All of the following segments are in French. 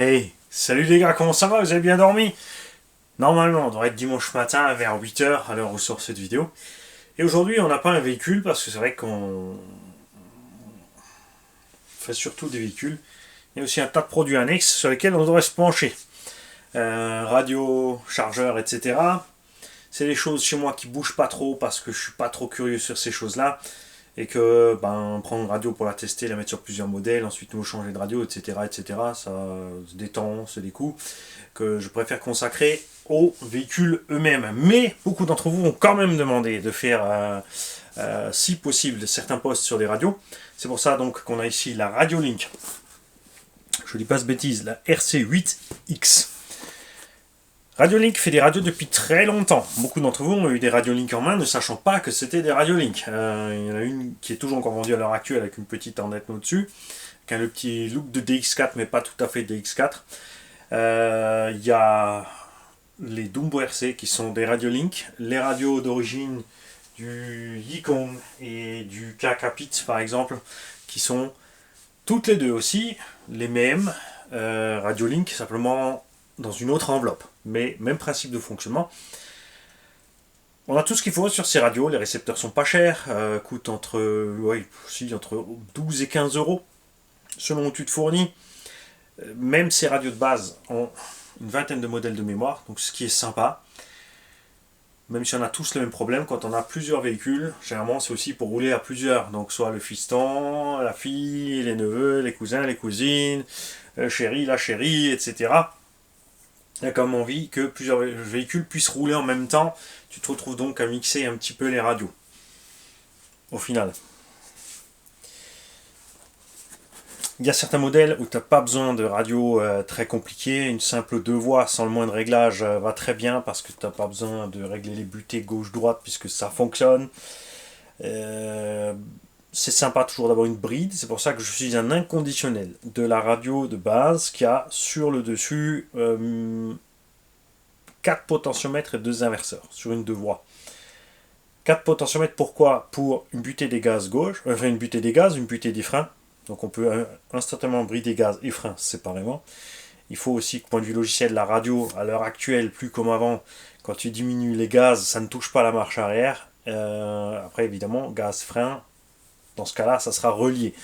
Hey, salut les gars, comment ça va? Vous avez bien dormi? Normalement, on devrait être dimanche matin vers 8 heures à l'heure où sort cette vidéo. Et aujourd'hui, on n'a pas un véhicule parce que c'est vrai qu'on fait surtout des véhicules. Il y a aussi un tas de produits annexes sur lesquels on devrait se pencher. Radio, chargeur, etc. C'est des choses chez moi qui bougent pas trop parce que je suis pas trop curieux sur ces choses-là. Et que prendre une radio pour la tester, la mettre sur plusieurs modèles, ensuite nous changer de radio, etc., etc., ça se détend, c'est des coûts que je préfère consacrer aux véhicules eux-mêmes. Mais beaucoup d'entre vous ont quand même demandé de faire, si possible, certains posts sur des radios. C'est pour ça donc qu'on a ici la Radiolink. Je ne dis pas ce bêtise, la RC8X. Radiolink fait des radios depuis très longtemps. Beaucoup d'entre vous ont eu des Radiolink en main ne sachant pas que c'était des Radiolink. Il y en a une qui est toujours encore vendue à l'heure actuelle avec une petite antenne au-dessus, avec un petit look de DX4 mais pas tout à fait DX4. Il y a les Dumbo RC qui sont des Radiolink, les radios d'origine du Yikon et du Kakapit par exemple, qui sont toutes les deux aussi les mêmes Radiolink, simplement dans une autre enveloppe. Mais même principe de fonctionnement. On a tout ce qu'il faut sur ces radios, les récepteurs sont pas chers, coûtent entre 12 et 15 euros selon où tu te fournis. Même ces radios de base ont une vingtaine de modèles de mémoire, donc ce qui est sympa. Même si on a tous le même problème, quand on a plusieurs véhicules, généralement c'est aussi pour rouler à plusieurs. Donc soit le fiston, la fille, les neveux, les cousins, les cousines, le chéri, la chérie, etc. Il y a comme envie que plusieurs véhicules puissent rouler en même temps. Tu te retrouves donc à mixer un petit peu les radios. Au final. Il y a certains modèles où tu n'as pas besoin de radio très compliquée. Une simple deux voix sans le moindre réglage va très bien parce que tu n'as pas besoin de régler les butées gauche-droite puisque ça fonctionne. Euh, c'est sympa toujours d'avoir une bride. C'est pour ça que je suis un inconditionnel de la radio de base qui a sur le dessus 4 potentiomètres et 2 inverseurs sur une deux voies. 4 potentiomètres pourquoi? Pour une butée des gaz gauche, enfin une butée des gaz, une butée des freins. Donc on peut instantanément brider gaz et freins séparément. Il faut aussi que, point de vue logiciel, la radio, à l'heure actuelle, plus comme avant, quand tu diminues les gaz, ça ne touche pas la marche arrière. Après, évidemment, gaz, frein, dans ce cas-là, ça sera relié.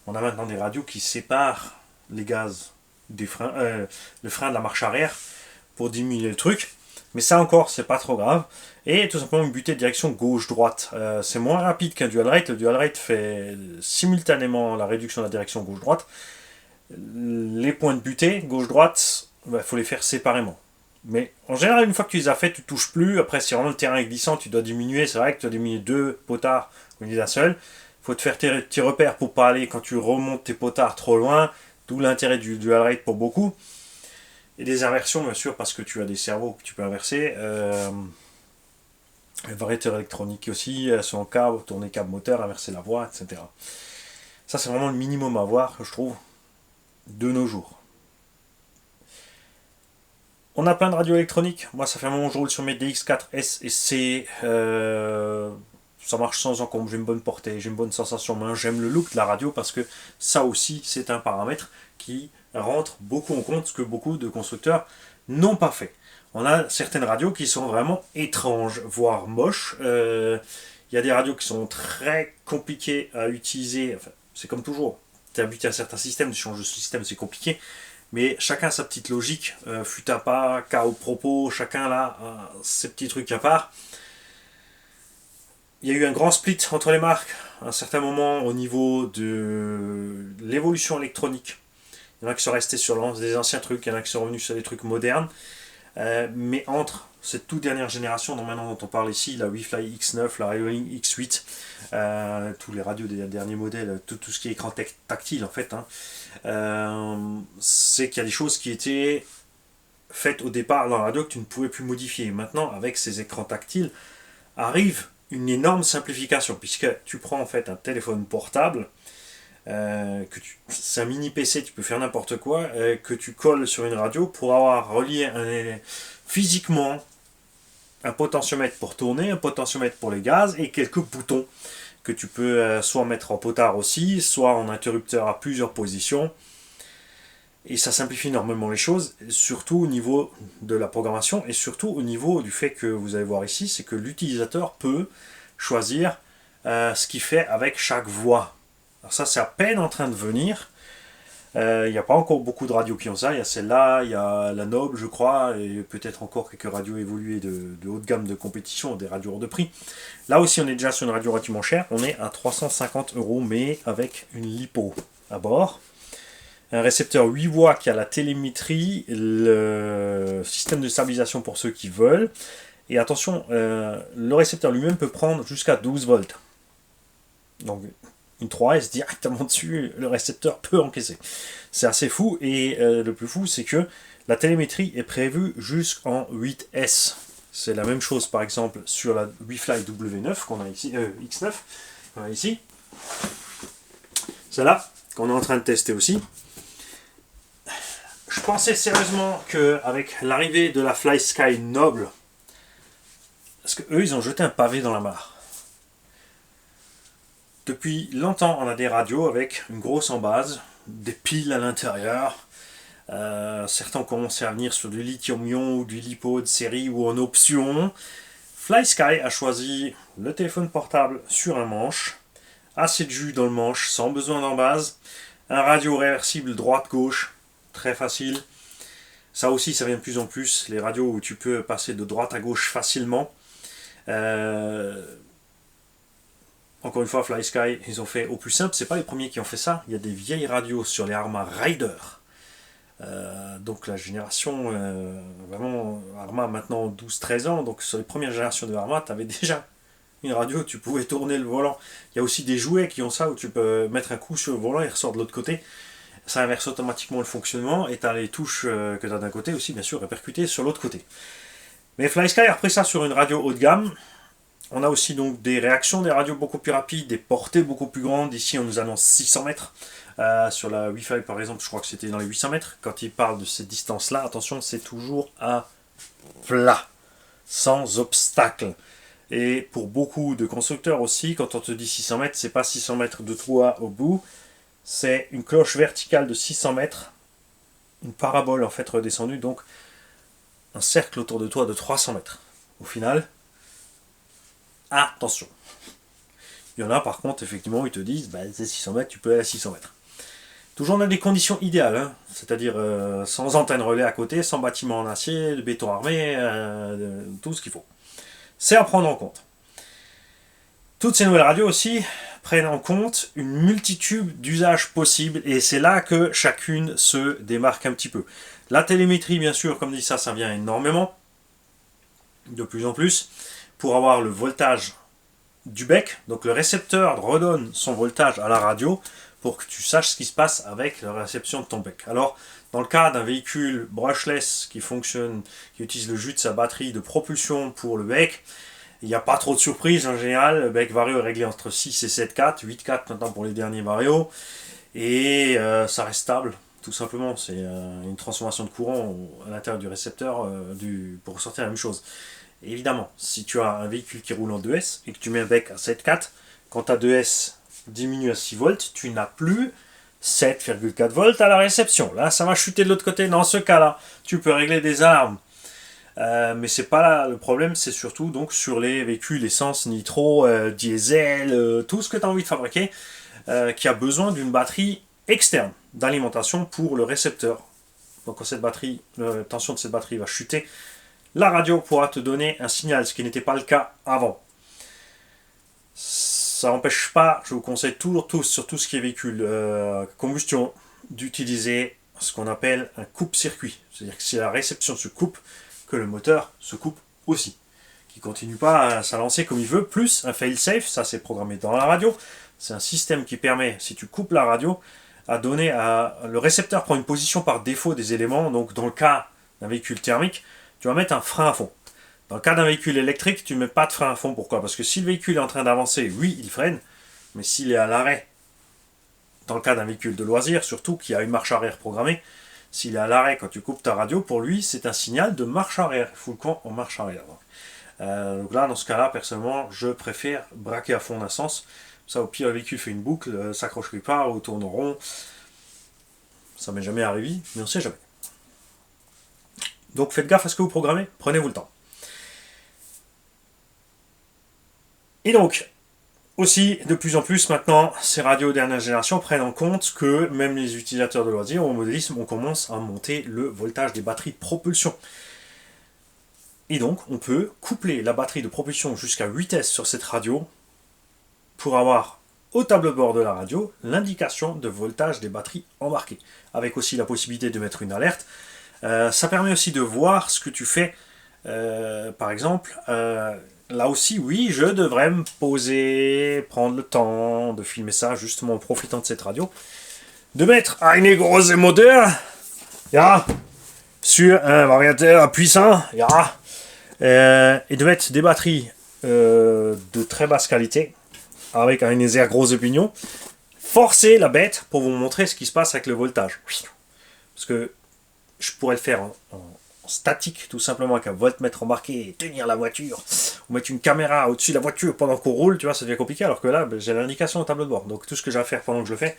On a maintenant des radios qui séparent les gaz des freins, le frein de la marche arrière pour diminuer le truc. Mais ça encore, c'est pas trop grave. Et tout simplement une butée de direction gauche-droite. C'est moins rapide qu'un dual rate. Le dual rate fait simultanément la réduction de la direction gauche-droite. Les points de butée, gauche-droite, il faut les faire séparément. Mais en général, une fois que tu les as fait, tu touches plus. Après, si vraiment le terrain est glissant, tu dois diminuer. C'est vrai que tu dois diminuer deux potards au lieu d'un seul. Il faut te faire tes petits repères pour pas aller quand tu remontes tes potards trop loin. D'où l'intérêt du dual rate pour beaucoup. Et des inversions, bien sûr, parce que tu as des cerveaux que tu peux inverser. Les variateurs électroniques aussi, son câble, tourner câble moteur, inverser la voie, etc. Ça, c'est vraiment le minimum à voir, je trouve, de nos jours. On a plein de radios électroniques. Moi, ça fait un moment que je roule sur mes DX4S et C. Ça marche sans encombre. J'ai une bonne portée, j'ai une bonne sensation main. J'aime le look de la radio parce que ça aussi, c'est un paramètre qui rentre beaucoup en compte, ce que beaucoup de constructeurs n'ont pas fait. On a certaines radios qui sont vraiment étranges, voire moches. Il y a des radios qui sont très compliquées à utiliser. Enfin, c'est comme toujours. Tu es habitué à certains systèmes, tu changes de système, c'est compliqué. Mais chacun a sa petite logique, fut à pas, cas au propos, chacun là ses petits trucs à part. Il y a eu un grand split entre les marques à un certain moment au niveau de l'évolution électronique. Il y en a qui sont restés sur des anciens trucs, il y en a qui sont revenus sur des trucs modernes. Mais entre cette toute dernière génération dont maintenant on parle ici, la WeFly X9, la Radiolink X8, tous les radios des derniers modèles, tout ce qui est écran tactile en fait, c'est qu'il y a des choses qui étaient faites au départ dans la radio que tu ne pouvais plus modifier. Maintenant, avec ces écrans tactiles, arrive une énorme simplification, puisque tu prends en fait un téléphone portable, c'est un mini PC, tu peux faire n'importe quoi, que tu colles sur une radio pour avoir relié physiquement un potentiomètre pour tourner, un potentiomètre pour les gaz et quelques boutons que tu peux soit mettre en potard aussi, soit en interrupteur à plusieurs positions. Et ça simplifie énormément les choses, surtout au niveau de la programmation et surtout au niveau du fait que vous allez voir ici, c'est que l'utilisateur peut choisir ce qu'il fait avec chaque voix. Alors ça, c'est à peine en train de venir. Il n'y a pas encore beaucoup de radios qui ont ça. Il y a celle-là, il y a la Noble, je crois, et peut-être encore quelques radios évoluées de haut de gamme de compétition, des radios hors de prix. Là aussi, on est déjà sur une radio relativement chère. On est à 350 €, mais avec une lipo à bord. Un récepteur 8 voix qui a la télémétrie, le système de stabilisation pour ceux qui veulent. Et attention, le récepteur lui-même peut prendre jusqu'à 12 volts. Donc une 3S directement dessus, le récepteur peut encaisser. C'est assez fou, et le plus fou, c'est que la télémétrie est prévue jusqu'en 8S. C'est la même chose, par exemple, sur la Wi-Fi W9 qu'on a ici, X9 qu'on a ici. Celle-là, qu'on est en train de tester aussi. Je pensais sérieusement qu'avec l'arrivée de la FlySky Noble, parce qu'eux, ils ont jeté un pavé dans la mare. Depuis longtemps, on a des radios avec une grosse embase, des piles à l'intérieur. Certains ont commencé à venir sur du lithium-ion ou du lipo de série ou en option. FlySky a choisi le téléphone portable sur un manche, assez de jus dans le manche, sans besoin d'embase, un radio réversible droite-gauche, très facile. Ça aussi, ça vient de plus en plus, les radios où tu peux passer de droite à gauche facilement. Encore une fois, FlySky, ils ont fait au plus simple. C'est pas les premiers qui ont fait ça. Il y a des vieilles radios sur les Arma Rider. Donc la génération, vraiment, Arma maintenant 12-13 ans. Donc sur les premières générations de Arma, tu avais déjà une radio, tu pouvais tourner le volant. Il y a aussi des jouets qui ont ça, où tu peux mettre un coup sur le volant et il ressort de l'autre côté. Ça inverse automatiquement le fonctionnement. Et tu as les touches que tu as d'un côté aussi, bien sûr, répercutées sur l'autre côté. Mais FlySky a repris ça sur une radio haut de gamme. On a aussi donc des réactions, des radios beaucoup plus rapides, des portées beaucoup plus grandes. Ici, on nous annonce 600 mètres. Sur la Wi-Fi, par exemple, je crois que c'était dans les 800 mètres. Quand il parle de ces distances-là, attention, c'est toujours à plat, sans obstacle. Et pour beaucoup de constructeurs aussi, quand on te dit 600 mètres, c'est pas 600 mètres de toit au bout, c'est une cloche verticale de 600 mètres, une parabole en fait redescendue, donc un cercle autour de toi de 300 mètres. Au final, attention. Il y en a par contre, effectivement, ils te disent, c'est 600 mètres, tu peux aller à 600 mètres. Toujours dans des conditions idéales, hein, c'est-à-dire sans antenne relais à côté, sans bâtiment en acier, de béton armé, tout ce qu'il faut. C'est à prendre en compte. Toutes ces nouvelles radios aussi prennent en compte une multitude d'usages possibles, et c'est là que chacune se démarque un petit peu. La télémétrie, bien sûr, comme dit ça vient énormément, de plus en plus, pour avoir le voltage du bec. Donc le récepteur redonne son voltage à la radio pour que tu saches ce qui se passe avec la réception de ton bec. Alors, dans le cas d'un véhicule brushless qui fonctionne, qui utilise le jus de sa batterie de propulsion pour le bec, il n'y a pas trop de surprises en général. Le bec vario est réglé entre 6 et 7,4, 8,4 maintenant pour les derniers varios, et ça reste stable. Tout simplement, c'est une transformation de courant à l'intérieur du récepteur pour ressortir la même chose. Et évidemment, si tu as un véhicule qui roule en 2S et que tu mets un bec à 7,4, quand ta 2S diminue à 6 volts, tu n'as plus 7,4 volts à la réception. Là, ça va chuter de l'autre côté. Dans ce cas-là, tu peux régler des alarmes. Mais c'est pas là le problème, c'est surtout donc sur les véhicules essence, nitro, diesel, tout ce que tu as envie de fabriquer, qui a besoin d'une batterie externe d'alimentation pour le récepteur. Donc quand cette batterie, la tension de cette batterie va chuter, la radio pourra te donner un signal, ce qui n'était pas le cas avant. Ça n'empêche pas, je vous conseille toujours tous, sur tout ce qui est véhicule combustion, d'utiliser ce qu'on appelle un coupe-circuit. C'est-à-dire que si la réception se coupe, que le moteur se coupe aussi. Qui ne continue pas à s'alancer comme il veut, plus un fail-safe, ça c'est programmé dans la radio. C'est un système qui permet, si tu coupes la radio, à donner le récepteur prend une position par défaut des éléments. Donc dans le cas d'un véhicule thermique, tu vas mettre un frein à fond. Dans le cas d'un véhicule électrique, tu ne mets pas de frein à fond. Pourquoi ? Parce que si le véhicule est en train d'avancer, oui, il freine, mais s'il est à l'arrêt, dans le cas d'un véhicule de loisir, surtout qui a une marche arrière programmée, s'il est à l'arrêt quand tu coupes ta radio, pour lui, c'est un signal de marche arrière. Il fout le camp en marche arrière. Donc là, dans ce cas-là, personnellement, je préfère braquer à fond d'un sens. Ça, au pire, le véhicule fait une boucle, s'accroche quelque part ou tourne en rond. Ça m'est jamais arrivé, mais on sait jamais. Donc faites gaffe à ce que vous programmez, prenez-vous le temps. Et donc, aussi, de plus en plus maintenant, ces radios dernière génération prennent en compte que même les utilisateurs de loisirs au modélisme, on commence à monter le voltage des batteries de propulsion. Et donc, on peut coupler la batterie de propulsion jusqu'à 8S sur cette radio pour avoir au tableau de bord de la radio l'indication de voltage des batteries embarquées, avec aussi la possibilité de mettre une alerte. Ça permet aussi de voir ce que tu fais. Par exemple, là aussi, oui, je devrais me poser, prendre le temps de filmer ça, justement en profitant de cette radio, de mettre un gros moteur, ja, sur un variateur puissant, ja, et de mettre des batteries de très basse qualité, avec un air gros opinion, forcer la bête pour vous montrer ce qui se passe avec le voltage. Parce que je pourrais le faire en statique, tout simplement, avec un voltmètre embarqué et tenir la voiture, ou mettre une caméra au-dessus de la voiture pendant qu'on roule, tu vois, ça devient compliqué, alors que là, j'ai l'indication au tableau de bord. Donc tout ce que j'ai à faire pendant que je le fais,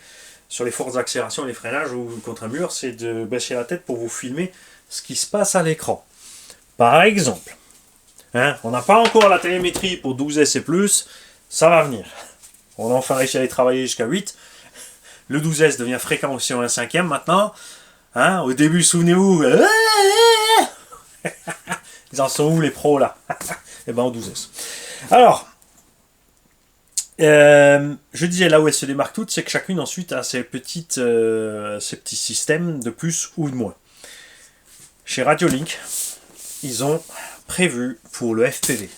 sur les forces d'accélération, les freinages ou contre un mur, c'est de baisser la tête pour vous filmer ce qui se passe à l'écran. Par exemple, on n'a pas encore la télémétrie pour 12S et plus, ça va venir. On a enfin réussi à aller travailler jusqu'à 8. Le 12S devient fréquent aussi en 1/5 maintenant. Au début, souvenez-vous, ils en sont où les pros là? Eh ben en 12S. Alors, je disais là où elles se démarquent toutes, c'est que chacune ensuite a ses petits systèmes de plus ou de moins. Chez Radiolink, ils ont prévu pour le FPV.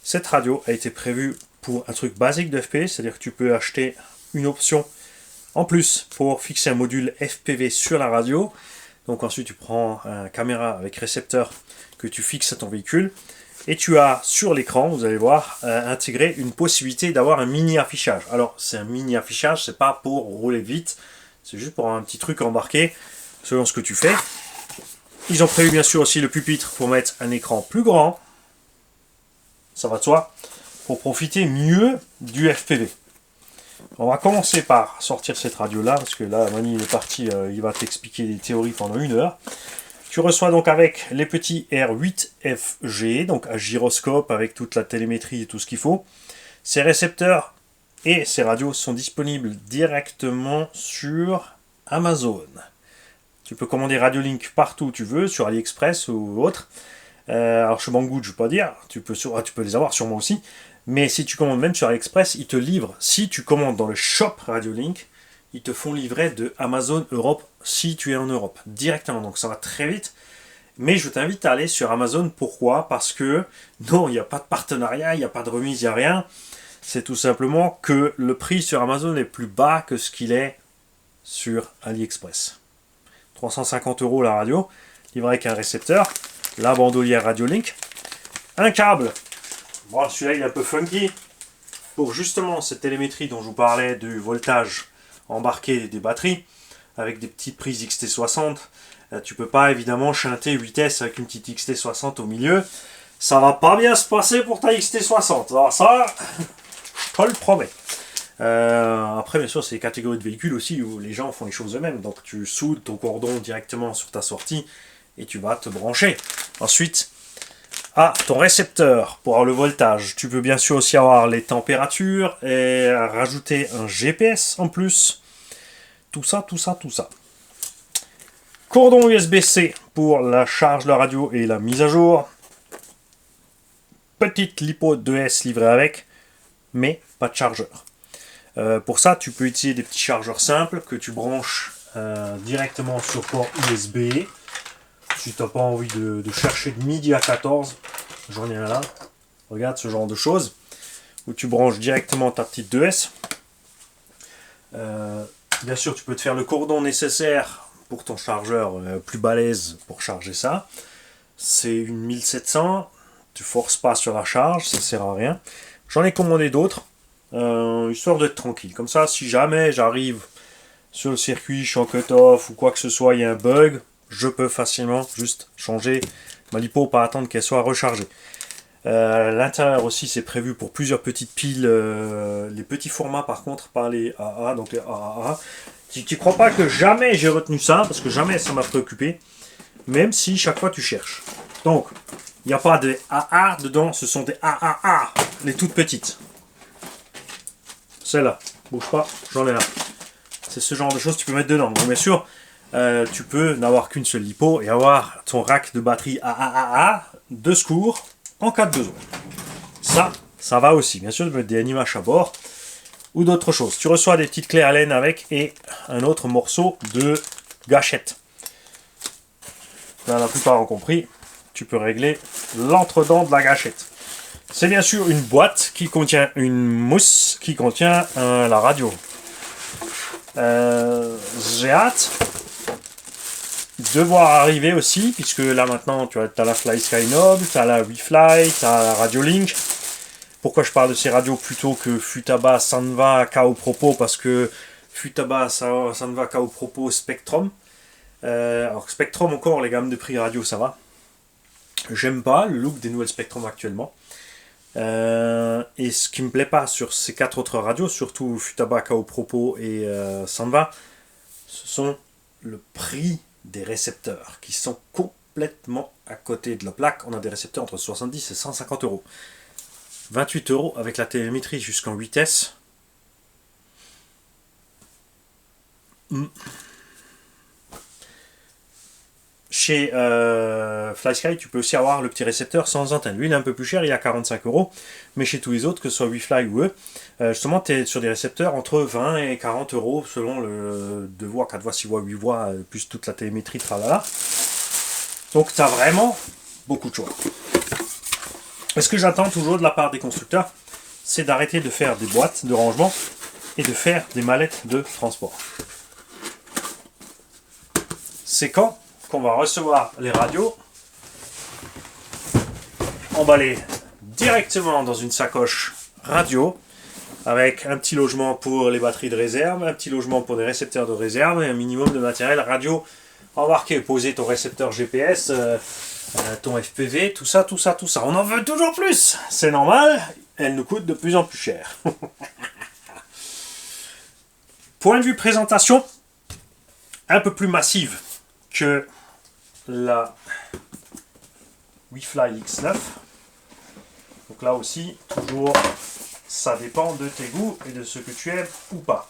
Cette radio a été prévue pour un truc basique de FPV, c'est-à-dire que tu peux acheter une option en plus pour fixer un module FPV sur la radio. Donc ensuite tu prends une caméra avec récepteur que tu fixes à ton véhicule et tu as sur l'écran, vous allez voir, intégré une possibilité d'avoir un mini affichage. Alors c'est un mini affichage, c'est pas pour rouler vite, c'est juste pour un petit truc embarqué selon ce que tu fais. Ils ont prévu bien sûr aussi le pupitre pour mettre un écran plus grand, ça va de soi, pour profiter mieux du FPV. On va commencer par sortir cette radio-là, parce que là, Mani est parti, il va t'expliquer les théories pendant 1 heure. Tu reçois donc avec les petits R8FG, donc un gyroscope avec toute la télémétrie et tout ce qu'il faut. Ces récepteurs et ces radios sont disponibles directement sur Amazon. Tu peux commander Radiolink partout où tu veux, sur AliExpress ou autre. Alors chez Banggood, je ne veux pas dire, tu peux les avoir sûrement aussi. Mais si tu commandes même sur AliExpress, ils te livrent. Si tu commandes dans le shop Radiolink, ils te font livrer de Amazon Europe si tu es en Europe, directement. Donc ça va très vite. Mais je t'invite à aller sur Amazon. Pourquoi? Parce que non, il n'y a pas de partenariat, il n'y a pas de remise, il n'y a rien. C'est tout simplement que le prix sur Amazon est plus bas que ce qu'il est sur AliExpress. 350 € la radio, livré avec un récepteur, la bandoulière Radiolink, un câble. Bon, celui-là il est un peu funky. Pour justement cette télémétrie dont je vous parlais du voltage embarqué des batteries, avec des petites prises XT60, tu peux pas évidemment chanter 8S avec une petite XT60 au milieu. Ça va pas bien se passer pour ta XT60. Alors ça, je te le promets. Après, bien sûr, c'est des catégories de véhicules aussi où les gens font les choses eux-mêmes. Donc, tu soudes ton cordon directement sur ta sortie et tu vas te brancher. Ensuite, ton récepteur pour avoir le voltage. Tu peux bien sûr aussi avoir les températures et rajouter un GPS en plus. Tout ça. Cordon USB-C pour la charge de la radio et la mise à jour. Petite lipo 2S livrée avec, mais pas de chargeur. Pour ça, tu peux utiliser des petits chargeurs simples que tu branches directement sur port USB. Si tu n'as pas envie de chercher de midi à 14, j'en ai un là. Regarde ce genre de choses. Où tu branches directement ta petite 2S. Bien sûr, tu peux te faire le cordon nécessaire pour ton chargeur plus balèze pour charger ça. C'est une 1700. Tu forces pas sur la charge, ça sert à rien. J'en ai commandé d'autres. Histoire d'être tranquille. Comme ça, si jamais j'arrive sur le circuit, je suis en cut-off ou quoi que ce soit, il y a un bug, je peux facilement juste changer ma lipo, pas attendre qu'elle soit rechargée. L'intérieur aussi, c'est prévu pour plusieurs petites piles. Les petits formats, par contre, pas les AA, donc les AAA. Tu crois pas que jamais j'ai retenu ça, parce que jamais ça m'a préoccupé, même si chaque fois tu cherches. Donc, il n'y a pas de AA dedans, ce sont des AAA, les toutes petites. Celle-là, bouge pas, j'en ai là. C'est ce genre de choses que tu peux mettre dedans. Donc, bien sûr, tu peux n'avoir qu'une seule lipo et avoir ton rack de batterie AAA de secours en cas de besoin. Ça va aussi. Bien sûr, de mettre des animations à bord ou d'autres choses. Tu reçois des petites clés Allen avec et un autre morceau de gâchette. Là, la plupart ont compris. Tu peux régler l'entredent de la gâchette. C'est bien sûr une boîte qui contient une mousse qui contient la radio. J'ai hâte de voir arriver aussi, puisque là maintenant tu as la FlySky Noble, tu as la WeFly, tu as la Radio Link. Pourquoi je parle de ces radios plutôt que Futaba, Sanva, Kao Propo? Parce que Futaba, Sanva, Kao Propo, Spectrum. Alors Spectrum encore, les gammes de prix radio ça va. J'aime pas le look des nouvelles Spectrum actuellement. Et ce qui me plaît pas sur ces 4 autres radios, surtout Futaba, Kao Propo et Sanva, ce sont le prix des récepteurs qui sont complètement à côté de la plaque. On a des récepteurs entre 70 et 150 euros. 28 euros avec la télémétrie jusqu'en 8S. Chez FlySky, tu peux aussi avoir le petit récepteur sans antenne. Lui, il est un peu plus cher, il est à 45 euros. Mais chez tous les autres, que ce soit WeFly ou eux, justement, tu es sur des récepteurs entre 20 et 40 euros selon le 2 voix, 4 voix, 6 voix, 8 voix, plus toute la télémétrie, tralala. Donc, tu as vraiment beaucoup de choix. Et ce que j'attends toujours de la part des constructeurs, c'est d'arrêter de faire des boîtes de rangement et de faire des mallettes de transport. C'est quand qu'on va recevoir les radios emballées directement dans une sacoche radio avec un petit logement pour les batteries de réserve, un petit logement pour des récepteurs de réserve et un minimum de matériel radio embarqué. Poser ton récepteur GPS, ton FPV, tout ça. On en veut toujours plus. C'est normal, elle nous coûte de plus en plus cher. Point de vue présentation, un peu plus massive que la WeFly X9. Donc là aussi, toujours, ça dépend de tes goûts et de ce que tu aimes ou pas.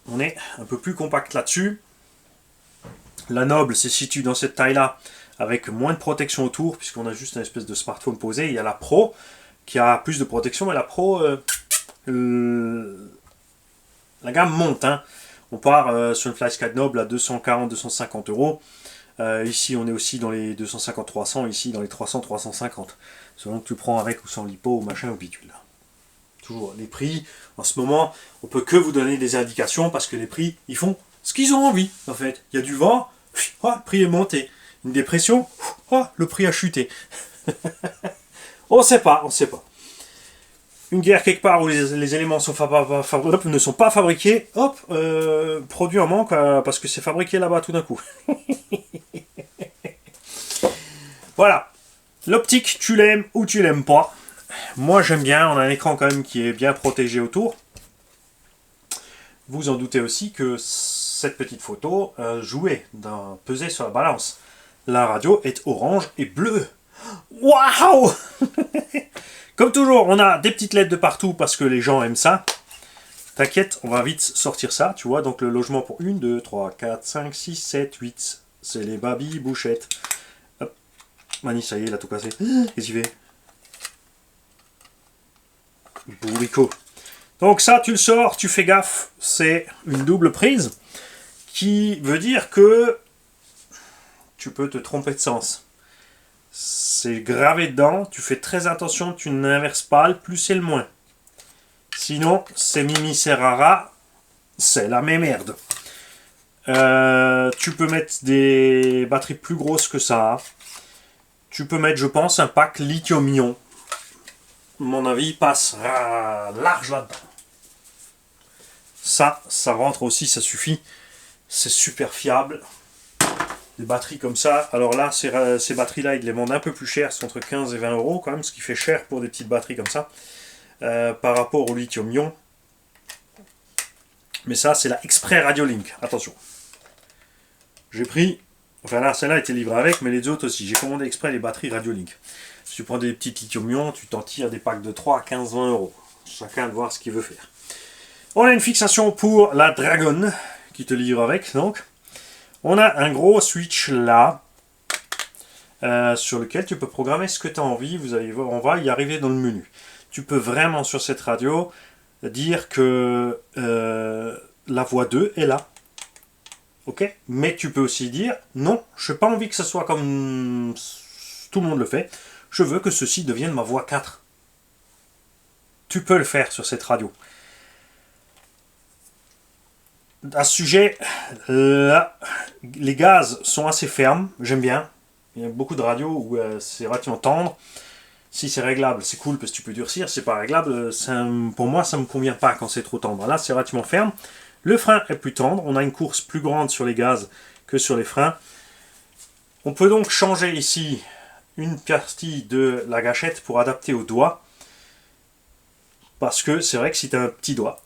On est un peu plus compact là-dessus. La Noble se situe dans cette taille-là avec moins de protection autour, puisqu'on a juste une espèce de smartphone posé. Il y a la Pro qui a plus de protection, mais la Pro, la gamme monte. Hein. On part sur une FlySky Noble à 240-250 euros. Ici, on est aussi dans les 250-300, ici dans les 300-350. Selon que tu prends avec ou sans lipo, ou machin, ou bidule. Toujours les prix, en ce moment, on peut que vous donner des indications parce que les prix, ils font ce qu'ils ont envie, en fait. Il y a du vent, oh, le prix est monté. Une dépression, oh, le prix a chuté. On sait pas. Une guerre quelque part où les éléments ne sont pas fabriqués, hop, produit en manque parce que c'est fabriqué là-bas tout d'un coup. Voilà. L'optique, tu l'aimes ou tu l'aimes pas. Moi j'aime bien, on a un écran quand même qui est bien protégé autour. Vous en doutez aussi que cette petite photo pesait sur la balance. La radio est orange et bleue. Waouh. Comme toujours, on a des petites LED de partout parce que les gens aiment ça. T'inquiète, on va vite sortir ça, tu vois. Donc le logement pour 1, 2, 3, 4, 5, 6, 7, 8. C'est les baby bouchettes. Hop. Mani, ça y est, il a tout cassé. Qu'est-ce qu'il fait? Bourrico. Donc ça, tu le sors, tu fais gaffe. C'est une double prise qui veut dire que tu peux te tromper de sens. C'est gravé dedans, tu fais très attention, tu n'inverses pas le plus et le moins. Sinon, c'est Mimi Serrara, c'est la même merde. Tu peux mettre des batteries plus grosses que ça. Tu peux mettre, je pense, un pack lithium-ion. Mon avis, passe large là-dedans. Ça rentre aussi, ça suffit. C'est super fiable. Des batteries comme ça. Alors là, ces batteries-là, ils les vendent un peu plus cher, c'est entre 15 et 20 euros quand même, ce qui fait cher pour des petites batteries comme ça, par rapport au lithium-ion. Mais ça, c'est la Express Radiolink. Attention. J'ai pris, enfin là, celle-là était livrée avec, mais les autres aussi. J'ai commandé exprès les batteries Radiolink. Si tu prends des petites lithium-ion, tu t'en tires des packs de 3 à 15-20 euros. Chacun de voir ce qu'il veut faire. On a une fixation pour la Dragon, qui te livre avec, donc. On a un gros switch là, sur lequel tu peux programmer ce que tu as envie. Vous allez voir, on va y arriver dans le menu. Tu peux vraiment sur cette radio dire que la voix 2 est là. Ok, mais tu peux aussi dire non, je n'ai pas envie que ce soit comme tout le monde le fait. Je veux que ceci devienne ma voix 4. Tu peux le faire sur cette radio. À ce sujet, là, les gaz sont assez fermes, j'aime bien. Il y a beaucoup de radios où c'est relativement tendre. Si c'est réglable, c'est cool parce que tu peux durcir. Si c'est pas réglable, pour moi, ça me convient pas quand c'est trop tendre. Là, c'est relativement ferme. Le frein est plus tendre. On a une course plus grande sur les gaz que sur les freins. On peut donc changer ici une partie de la gâchette pour adapter au doigt. Parce que c'est vrai que si tu as un petit doigt,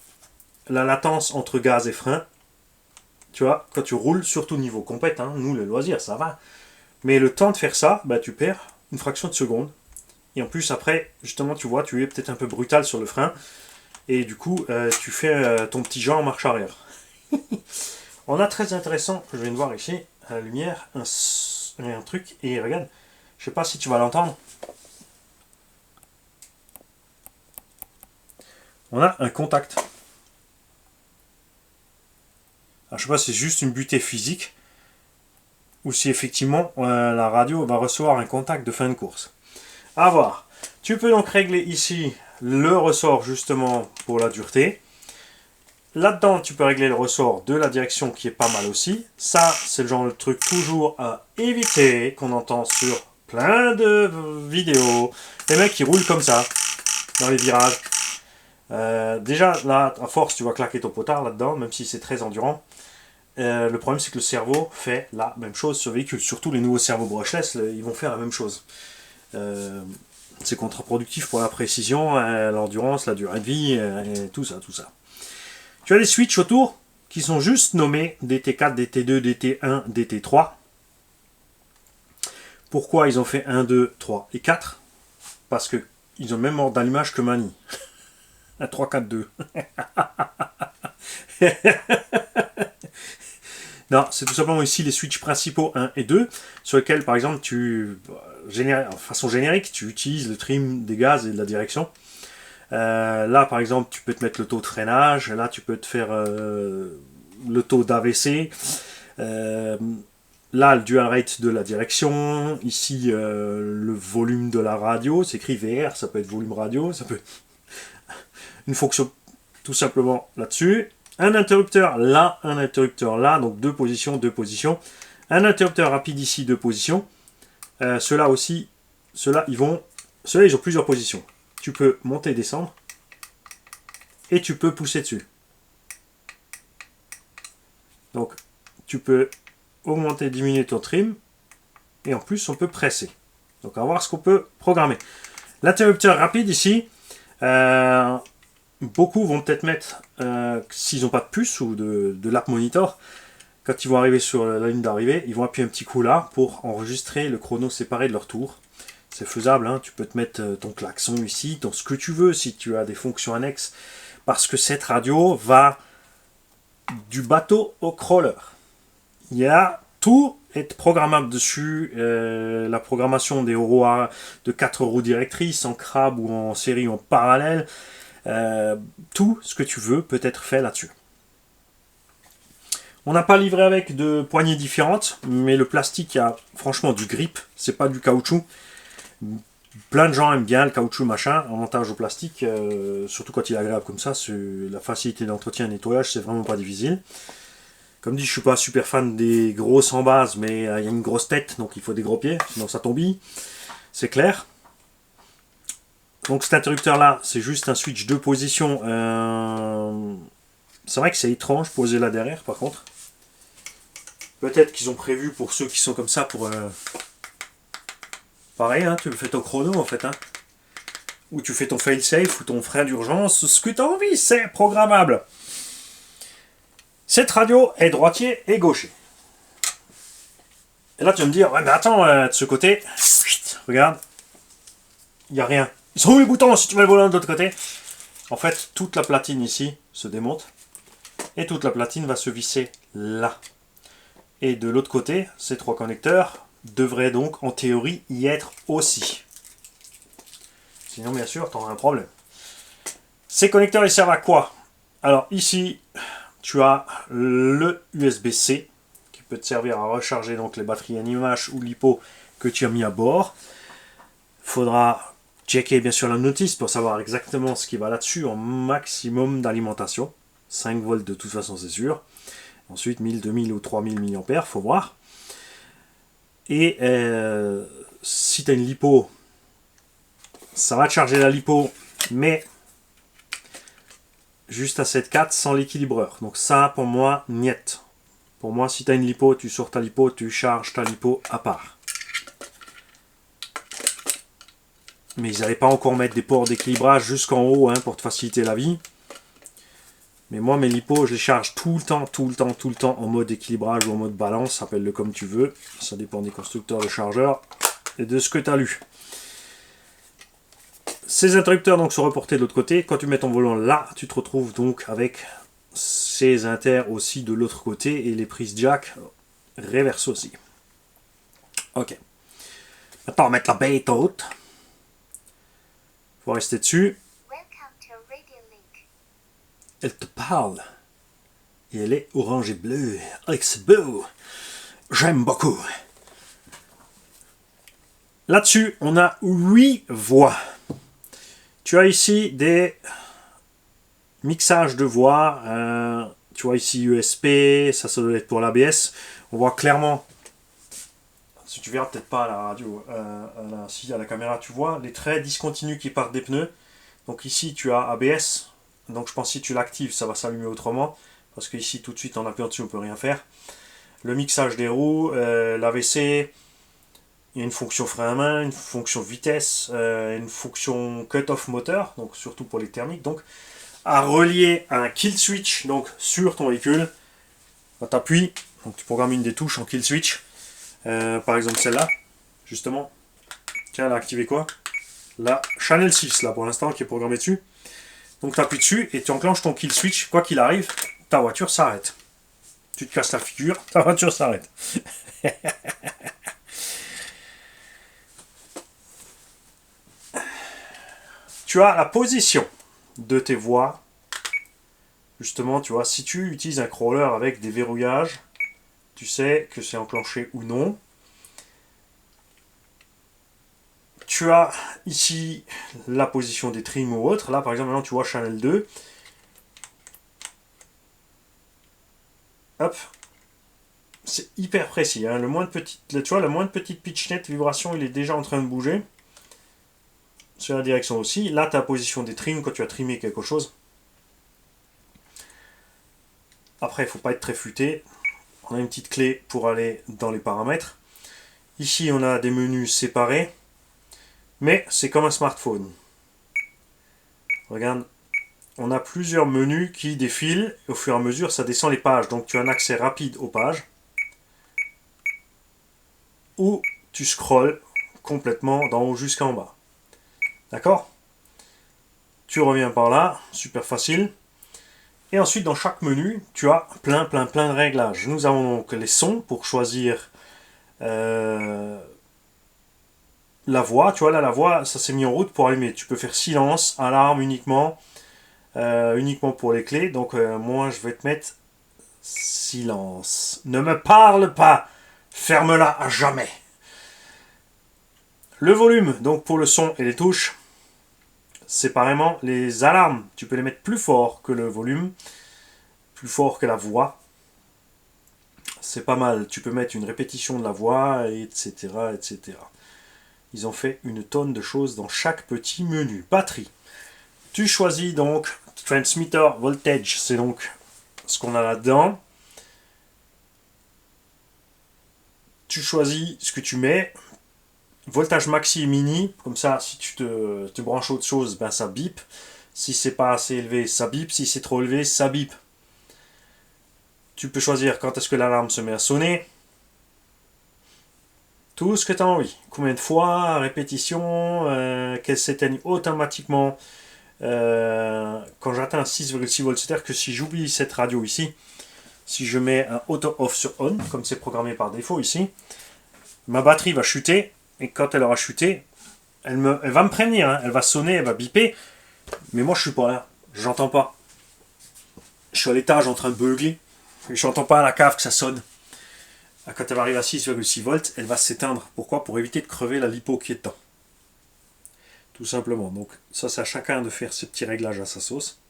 la latence entre gaz et frein, tu vois, quand tu roules, surtout niveau compète, hein, nous le loisir, ça va. Mais le temps de faire ça, bah, tu perds une fraction de seconde. Et en plus, après, justement, tu vois, tu es peut-être un peu brutal sur le frein. Et du coup, tu fais ton petit jeu en marche arrière. On a très intéressant, je viens de voir ici, à la lumière, un truc. Et regarde, je sais pas si tu vas l'entendre. On a un contact. Alors, je sais pas si c'est juste une butée physique ou si effectivement la radio va recevoir un contact de fin de course. À voir. Tu peux donc régler ici le ressort justement pour la dureté. Là-dedans, tu peux régler le ressort de la direction qui est pas mal aussi. Ça, c'est le genre de truc toujours à éviter qu'on entend sur plein de vidéos. Les mecs qui roulent comme ça dans les virages. Déjà, là, à force, tu vas claquer ton potard là-dedans, même si c'est très endurant. Le problème, c'est que le cerveau fait la même chose sur le véhicule. Surtout les nouveaux cerveaux brushless, ils vont faire la même chose. C'est contre-productif pour la précision, l'endurance, la durée de vie, et tout ça, tout ça. Tu as des switches autour qui sont juste nommés DT4, DT2, DT1, DT3. Pourquoi ils ont fait 1, 2, 3 et 4 ? Parce qu'ils ont le même ordre d'allumage que Mani. 1, 3, 4, 2. Non, c'est tout simplement ici les switches principaux 1 et 2, sur lesquels, par exemple, en façon générique, tu utilises le trim des gaz et de la direction. Là, par exemple, tu peux te mettre le taux de freinage. Là, tu peux te faire le taux d'AVC. Là, le dual rate de la direction. Ici, le volume de la radio. C'est écrit VR, ça peut être volume radio. Ça peut une fonction tout simplement là-dessus. Un interrupteur là, un interrupteur là. Donc deux positions, deux positions. Un interrupteur rapide ici, deux positions. Ceux-là aussi, ceux-là, ils ont plusieurs positions. Tu peux monter et descendre. Et tu peux pousser dessus. Donc, tu peux augmenter, diminuer ton trim. Et en plus, on peut presser. Donc, on va voir ce qu'on peut programmer. L'interrupteur rapide ici, beaucoup vont peut-être mettre, s'ils n'ont pas de puce ou de l'app monitor, quand ils vont arriver sur la ligne d'arrivée, ils vont appuyer un petit coup là pour enregistrer le chrono séparé de leur tour. C'est faisable, hein. Tu peux te mettre ton klaxon ici, dans ce que tu veux, si tu as des fonctions annexes. Parce que cette radio va du bateau au crawler. Il y a tout est programmable dessus. La programmation des roues de 4 roues directrices, en crabe ou en série ou en parallèle. Tout ce que tu veux peut être fait là-dessus. On n'a pas livré avec de poignées différentes, mais le plastique a franchement du grip, c'est pas du caoutchouc. Plein de gens aiment bien le caoutchouc machin, avantage au plastique, surtout quand il est agréable comme ça, la facilité d'entretien et nettoyage, c'est vraiment pas difficile. Comme dit, je suis pas super fan des grosses en base, mais il y a une grosse tête, donc il faut des gros pieds, sinon ça tombille, c'est clair. Donc cet interrupteur là, c'est juste un switch de position. C'est vrai que c'est étrange posé là derrière par contre. Peut-être qu'ils ont prévu pour ceux qui sont comme ça pour... Pareil, hein, tu le fais ton chrono en fait. Hein. Ou tu fais ton fail-safe ou ton frein d'urgence. Ce que tu as envie, c'est programmable. Cette radio est droitier et gaucher. Et là tu vas me dire, ouais mais attends, de ce côté, regarde, il n'y a rien. Ils sont où les boutons si tu veux le volant de l'autre côté? En fait, toute la platine ici se démonte. Et toute la platine va se visser là. Et de l'autre côté, ces 3 connecteurs devraient donc en théorie y être aussi. Sinon bien sûr, tu auras un problème. Ces connecteurs ils servent à quoi? Alors ici, tu as le USB-C qui peut te servir à recharger donc les batteries Animash ou LiPo que tu as mis à bord. Il faudra checker bien sûr la notice pour savoir exactement ce qui va là-dessus en maximum d'alimentation. 5 volts de toute façon c'est sûr. Ensuite 1000, 2000 ou 3000 mAh, faut voir. Et si tu as une LiPo, ça va te charger la LiPo, mais juste à 7,4 sans l'équilibreur. Donc ça pour moi, niet. Pour moi, si tu as une LiPo, tu sors ta LiPo, tu charges ta LiPo à part. Mais ils n'allaient pas encore mettre des ports d'équilibrage jusqu'en haut pour te faciliter la vie. Mais moi, mes LiPo, je les charge tout le temps en mode équilibrage ou en mode balance, appelle-le comme tu veux. Ça dépend des constructeurs de chargeurs et de ce que tu as lu. Ces interrupteurs donc sont reportés de l'autre côté. Quand tu mets ton volant là, tu te retrouves donc avec ces inters aussi de l'autre côté et les prises jack reverse aussi. Ok. Maintenant, on va mettre la bête haute. Faut rester dessus. Elle te parle. Et elle est orange et bleue. Oh, c'est beau. J'aime beaucoup. Là-dessus, on a 8 voix. Tu as ici des mixages de voix. Tu vois ici USP, ça doit être pour l'ABS. On voit clairement, si tu verras peut-être pas à la radio, si à la caméra tu vois, les traits discontinus qui partent des pneus. Donc ici tu as ABS. Donc je pense que si tu l'actives, ça va s'allumer autrement. Parce que ici tout de suite en appuyant dessus on peut rien faire. Le mixage des roues, l'AVC, il y a une fonction frein à main, une fonction vitesse, une fonction cut-off moteur, donc surtout pour les thermiques. Donc à relier à un kill switch donc sur ton véhicule. Tu appuies, donc tu programmes une des touches en kill switch. Par exemple celle-là, justement. Tiens, elle a activé quoi? La Channel 6 là pour l'instant qui est programmée dessus. Donc tu appuies dessus et tu enclenches ton kill switch. Quoi qu'il arrive, ta voiture s'arrête. Tu te casses la figure, ta voiture s'arrête. Tu as la position de tes voies. Justement, tu vois, si tu utilises un crawler avec des verrouillages, tu sais que c'est enclenché ou non. Tu as ici la position des trims ou autres. Là, par exemple, maintenant, tu vois Channel 2. Hop. C'est hyper précis. Hein. Le moins de petite, tu vois, le moins de petite pitch net vibration, il est déjà en train de bouger. Sur la direction aussi. Là, tu as la position des trims quand tu as trimé quelque chose. Après, il ne faut pas être très futé. On a une petite clé pour aller dans les paramètres. Ici, on a des menus séparés. Mais c'est comme un smartphone. Regarde, on a plusieurs menus qui défilent. Au fur et à mesure, ça descend les pages. Donc tu as un accès rapide aux pages. Ou tu scrolles complètement d'en haut jusqu'en bas. D'accord? Tu reviens par là, super facile. Et ensuite, dans chaque menu, tu as plein de réglages. Nous avons donc les sons pour choisir la voix. Tu vois là, la voix, ça s'est mis en route pour allumer. Tu peux faire silence, alarme uniquement pour les clés. Donc moi, je vais te mettre silence. Ne me parle pas. Ferme-la à jamais. Le volume, donc pour le son et les touches. Séparément, les alarmes, tu peux les mettre plus fort que le volume, plus fort que la voix. C'est pas mal. Tu peux mettre une répétition de la voix, etc., etc. Ils ont fait une tonne de choses dans chaque petit menu. Batterie. Tu choisis donc transmitter voltage, c'est donc ce qu'on a là-dedans. tu choisis ce que tu mets. Voltage maxi et mini, comme ça, si tu te branches autre chose, ben ça bip. Si c'est pas assez élevé, ça bip. Si c'est trop élevé, ça bip. Tu peux choisir quand est-ce que l'alarme se met à sonner. Tout ce que tu as envie. Combien de fois, répétition, qu'elle s'éteigne automatiquement quand j'atteins 6,6 volts. C'est-à-dire que si j'oublie cette radio ici, si je mets un auto off sur on, comme c'est programmé par défaut ici, ma batterie va chuter, et quand elle aura chuté, elle va me prévenir, hein, elle va sonner, elle va biper, mais moi je suis pas là, j'entends pas. Je suis à l'étage en train de beugler, et je n'entends pas à la cave que ça sonne. Quand elle va arriver à 6,6 volts, elle va s'éteindre. Pourquoi? Pour éviter de crever la lipo qui est dedans. Tout simplement. Donc ça, c'est à chacun de faire ce petit réglage à sa sauce.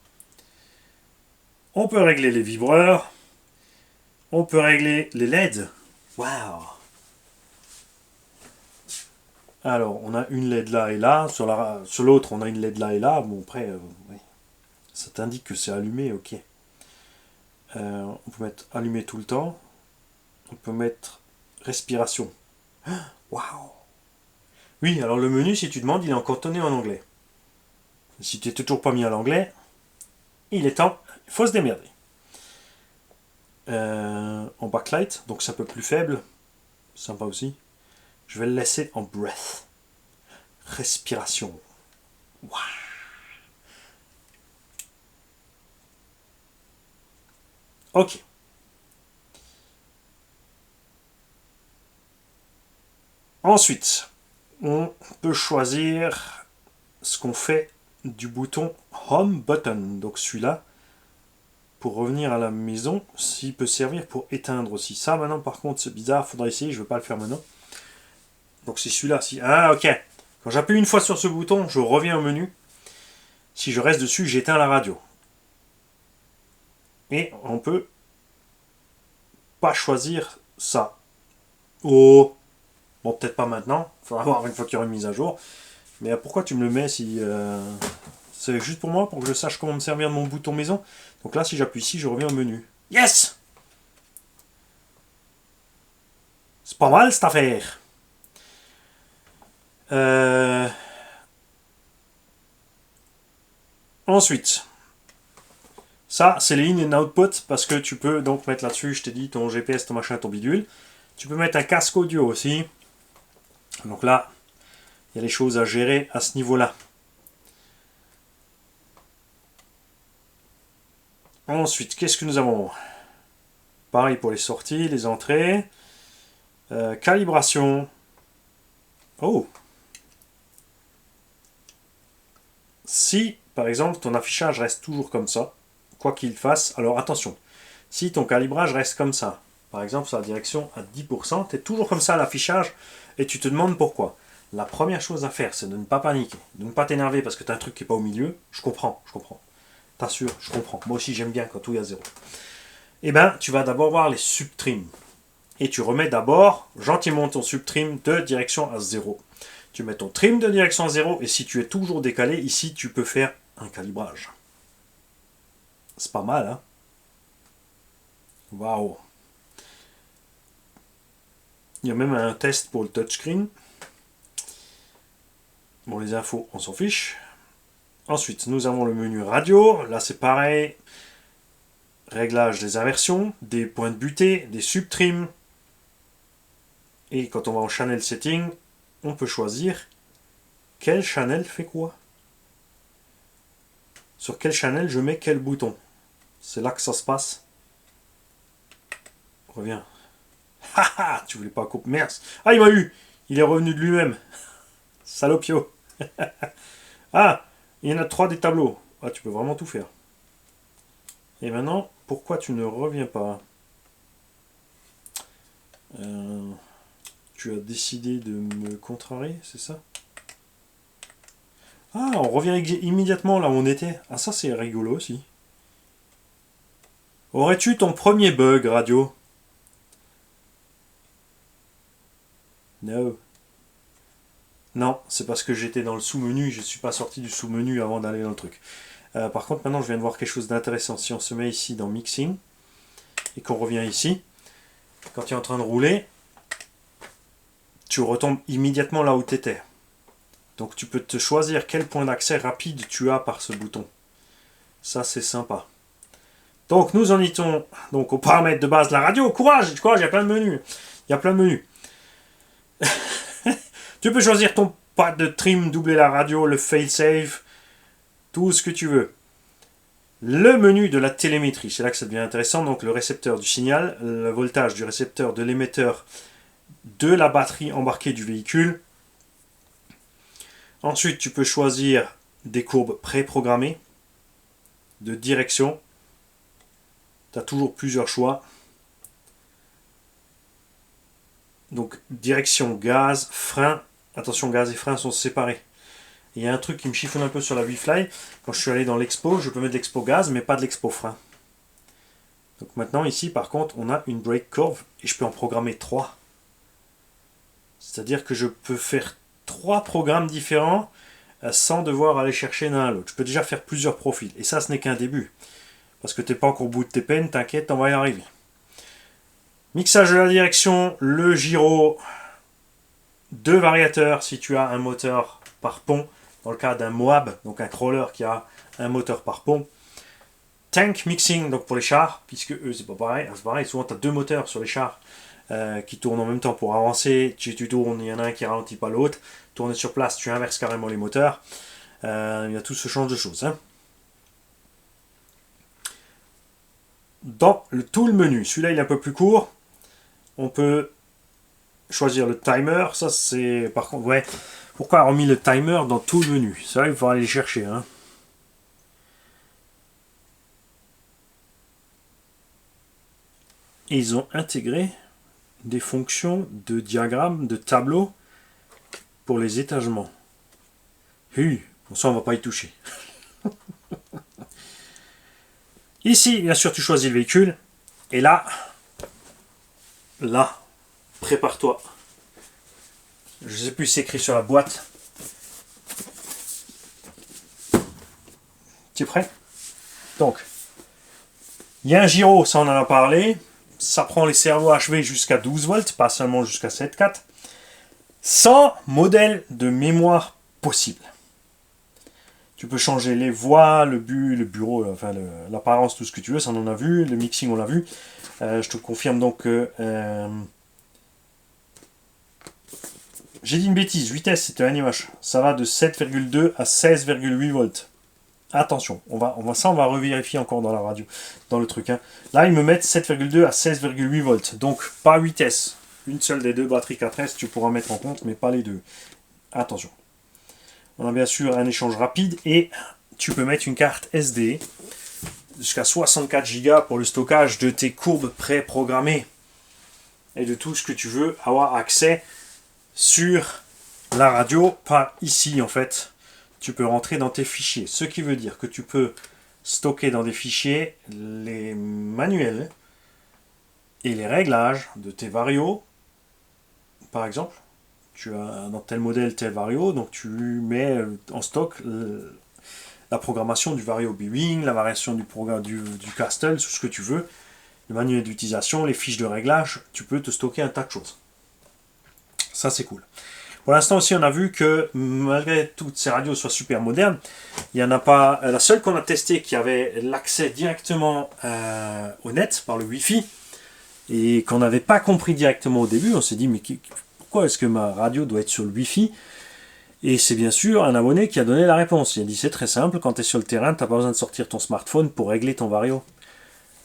On peut régler les vibreurs. On peut régler les LED. Waouh! Alors, on a une LED là et là. Sur l'autre, on a une LED là et là. Bon, après, oui. Ça t'indique que c'est allumé, ok. On peut mettre allumé tout le temps. On peut mettre respiration. Waouh! Oui, alors le menu, si tu demandes, il est encore cantonné en anglais. Si tu n'es toujours pas mis en anglais, il est temps, il faut se démerder. En backlight, donc c'est un peu plus faible. Sympa aussi. Je vais le laisser en breath. Respiration. Waouh! Ok. Ensuite, on peut choisir ce qu'on fait du bouton Home Button. Donc celui-là, pour revenir à la maison, s'il peut servir pour éteindre aussi. Ça maintenant par contre c'est bizarre, faudra essayer, je ne vais pas le faire maintenant. Donc c'est celui-là. Ah ok. Quand j'appuie une fois sur ce bouton, je reviens au menu. Si je reste dessus, j'éteins la radio. Et on peut pas choisir ça. Oh. Bon, peut-être pas maintenant. Il faudra voir une fois qu'il y aura une mise à jour. Mais pourquoi tu me le mets si... C'est juste pour moi, pour que je sache comment me servir de mon bouton maison. Donc là, si j'appuie ici, je reviens au menu. Yes! C'est pas mal cette affaire. Ensuite, ça, c'est les in and output parce que tu peux donc mettre là-dessus, je t'ai dit, ton GPS, ton machin, ton bidule. Tu peux mettre un casque audio aussi. Donc là, il y a les choses à gérer à ce niveau-là. Ensuite, qu'est-ce que nous avons? Pareil pour les sorties, les entrées. Calibration. Oh! Si, par exemple, ton affichage reste toujours comme ça, quoi qu'il fasse, alors attention, si ton calibrage reste comme ça, par exemple sur la direction à 10%, tu es toujours comme ça à l'affichage et tu te demandes pourquoi. La première chose à faire, c'est de ne pas paniquer, de ne pas t'énerver parce que tu as un truc qui n'est pas au milieu. Je comprends. T'assure, je comprends. Moi aussi, j'aime bien quand tout est à zéro. Eh bien, tu vas d'abord voir les subtrims. Et tu remets d'abord gentiment ton subtrim de direction à 0. Tu mets ton trim de direction à 0 et si tu es toujours décalé, ici, tu peux faire un calibrage. C'est pas mal, hein? Waouh! Il y a même un test pour le touchscreen. Bon, les infos, on s'en fiche. Ensuite, nous avons le menu radio. Là, c'est pareil. Réglage des inversions, des points de butée, des subtrims. Et quand on va en channel setting, on peut choisir quel channel fait quoi. Sur quel channel je mets quel bouton. C'est là que ça se passe. Reviens. Haha, tu voulais pas couper. Merde. Ah, il m'a eu. Il est revenu de lui-même. Salopio. Ah, il y en a 3 des tableaux. Ah, tu peux vraiment tout faire. Et maintenant, pourquoi tu ne reviens pas? Tu as décidé de me contrarier, c'est ça? Ah, on revient immédiatement là où on était. Ah, ça c'est rigolo aussi. Aurais-tu ton premier bug, radio? No. Non, c'est parce que j'étais dans le sous-menu, je ne suis pas sorti du sous-menu avant d'aller dans le truc. Par contre, maintenant, je viens de voir quelque chose d'intéressant. Si on se met ici dans Mixing, et qu'on revient ici, quand tu es en train de rouler, tu retombes immédiatement là où tu étais. Donc tu peux te choisir quel point d'accès rapide tu as par ce bouton. Ça, c'est sympa. Donc nous en étions donc aux paramètres de base de la radio. Courage, il y a plein de menus. Il y a plein de menus. Tu peux choisir ton pad de trim, doubler la radio, le fail-safe, tout ce que tu veux. Le menu de la télémétrie, c'est là que ça devient intéressant. Donc le récepteur du signal, le voltage du récepteur, de l'émetteur, de la batterie embarquée du véhicule. Ensuite, tu peux choisir des courbes préprogrammées de direction. Tu as toujours plusieurs choix. Donc direction, gaz, frein. Attention, gaz et frein sont séparés. Il y a un truc qui me chiffonne un peu sur la Wi-Fi. Quand je suis allé dans l'expo, je peux mettre l'expo gaz, mais pas de l'expo frein. Donc maintenant, ici, par contre, on a une brake curve et je peux en programmer 3. C'est-à-dire que je peux faire 3 programmes différents sans devoir aller chercher l'un à l'autre. Je peux déjà faire plusieurs profils. Et ça, ce n'est qu'un début. Parce que tu n'es pas encore au bout de tes peines, t'inquiète, on va y arriver. Mixage de la direction, le gyro, 2 variateurs si tu as un moteur par pont. Dans le cas d'un Moab, donc un crawler qui a un moteur par pont. Tank mixing, donc pour les chars, puisque eux c'est pas pareil. C'est pareil, souvent tu as 2 moteurs sur les chars qui tournent en même temps pour avancer. Tu tournes, il y en a un qui ralentit pas l'autre. Tourner sur place, tu inverses carrément les moteurs. Il y a tout ce genre de choses. Hein. Dans tout le menu, celui-là il est un peu plus court. On peut choisir le timer. Ça c'est par contre, ouais. Pourquoi avoir mis le timer dans tout le menu? C'est vrai, il faut aller les chercher. Hein. Et ils ont intégré des fonctions de diagramme, de tableau pour les étagements. Bon, ça on va pas y toucher. Ici, bien sûr, tu choisis le véhicule. Et là, prépare-toi. Je ne sais plus si c'est écrit sur la boîte. Tu es prêt? Donc, il y a un gyro, ça on en a parlé. Ça prend les servos HV jusqu'à 12 volts, pas seulement jusqu'à 7.4. 100 modèles de mémoire possibles. Tu peux changer les voix, le bureau, enfin l'apparence, tout ce que tu veux, ça on en a vu. Le mixing, on l'a vu. Je te confirme donc que... j'ai dit une bêtise, vitesse c'était un NIMH. Ça va de 7,2 à 16,8 volts. Attention, on va revérifier encore dans la radio, dans le truc. Hein. Là, ils me mettent 7,2 à 16,8 volts. Donc, pas vitesse. Une seule des deux batteries 4S, tu pourras mettre en compte, mais pas les deux. Attention. On a bien sûr un échange rapide et tu peux mettre une carte SD jusqu'à 64 Go pour le stockage de tes courbes préprogrammées et de tout ce que tu veux avoir accès sur la radio, par ici en fait. Tu peux rentrer dans tes fichiers, ce qui veut dire que tu peux stocker dans des fichiers les manuels et les réglages de tes varios. Par exemple, tu as dans tel modèle tel vario, donc tu mets en stock la programmation du vario B-Wing, la variation du Castle, tout ce que tu veux, le manuel d'utilisation, les fiches de réglage, tu peux te stocker un tas de choses. Ça c'est cool. Pour l'instant aussi, on a vu que malgré toutes ces radios soient super modernes, il n'y en a pas. La seule qu'on a testée qui avait l'accès directement au net par le Wi-Fi et qu'on n'avait pas compris directement au début, on s'est dit mais pourquoi est-ce que ma radio doit être sur le Wi-Fi? Et c'est bien sûr un abonné qui a donné la réponse. Il a dit c'est très simple, quand tu es sur le terrain, tu n'as pas besoin de sortir ton smartphone pour régler ton vario.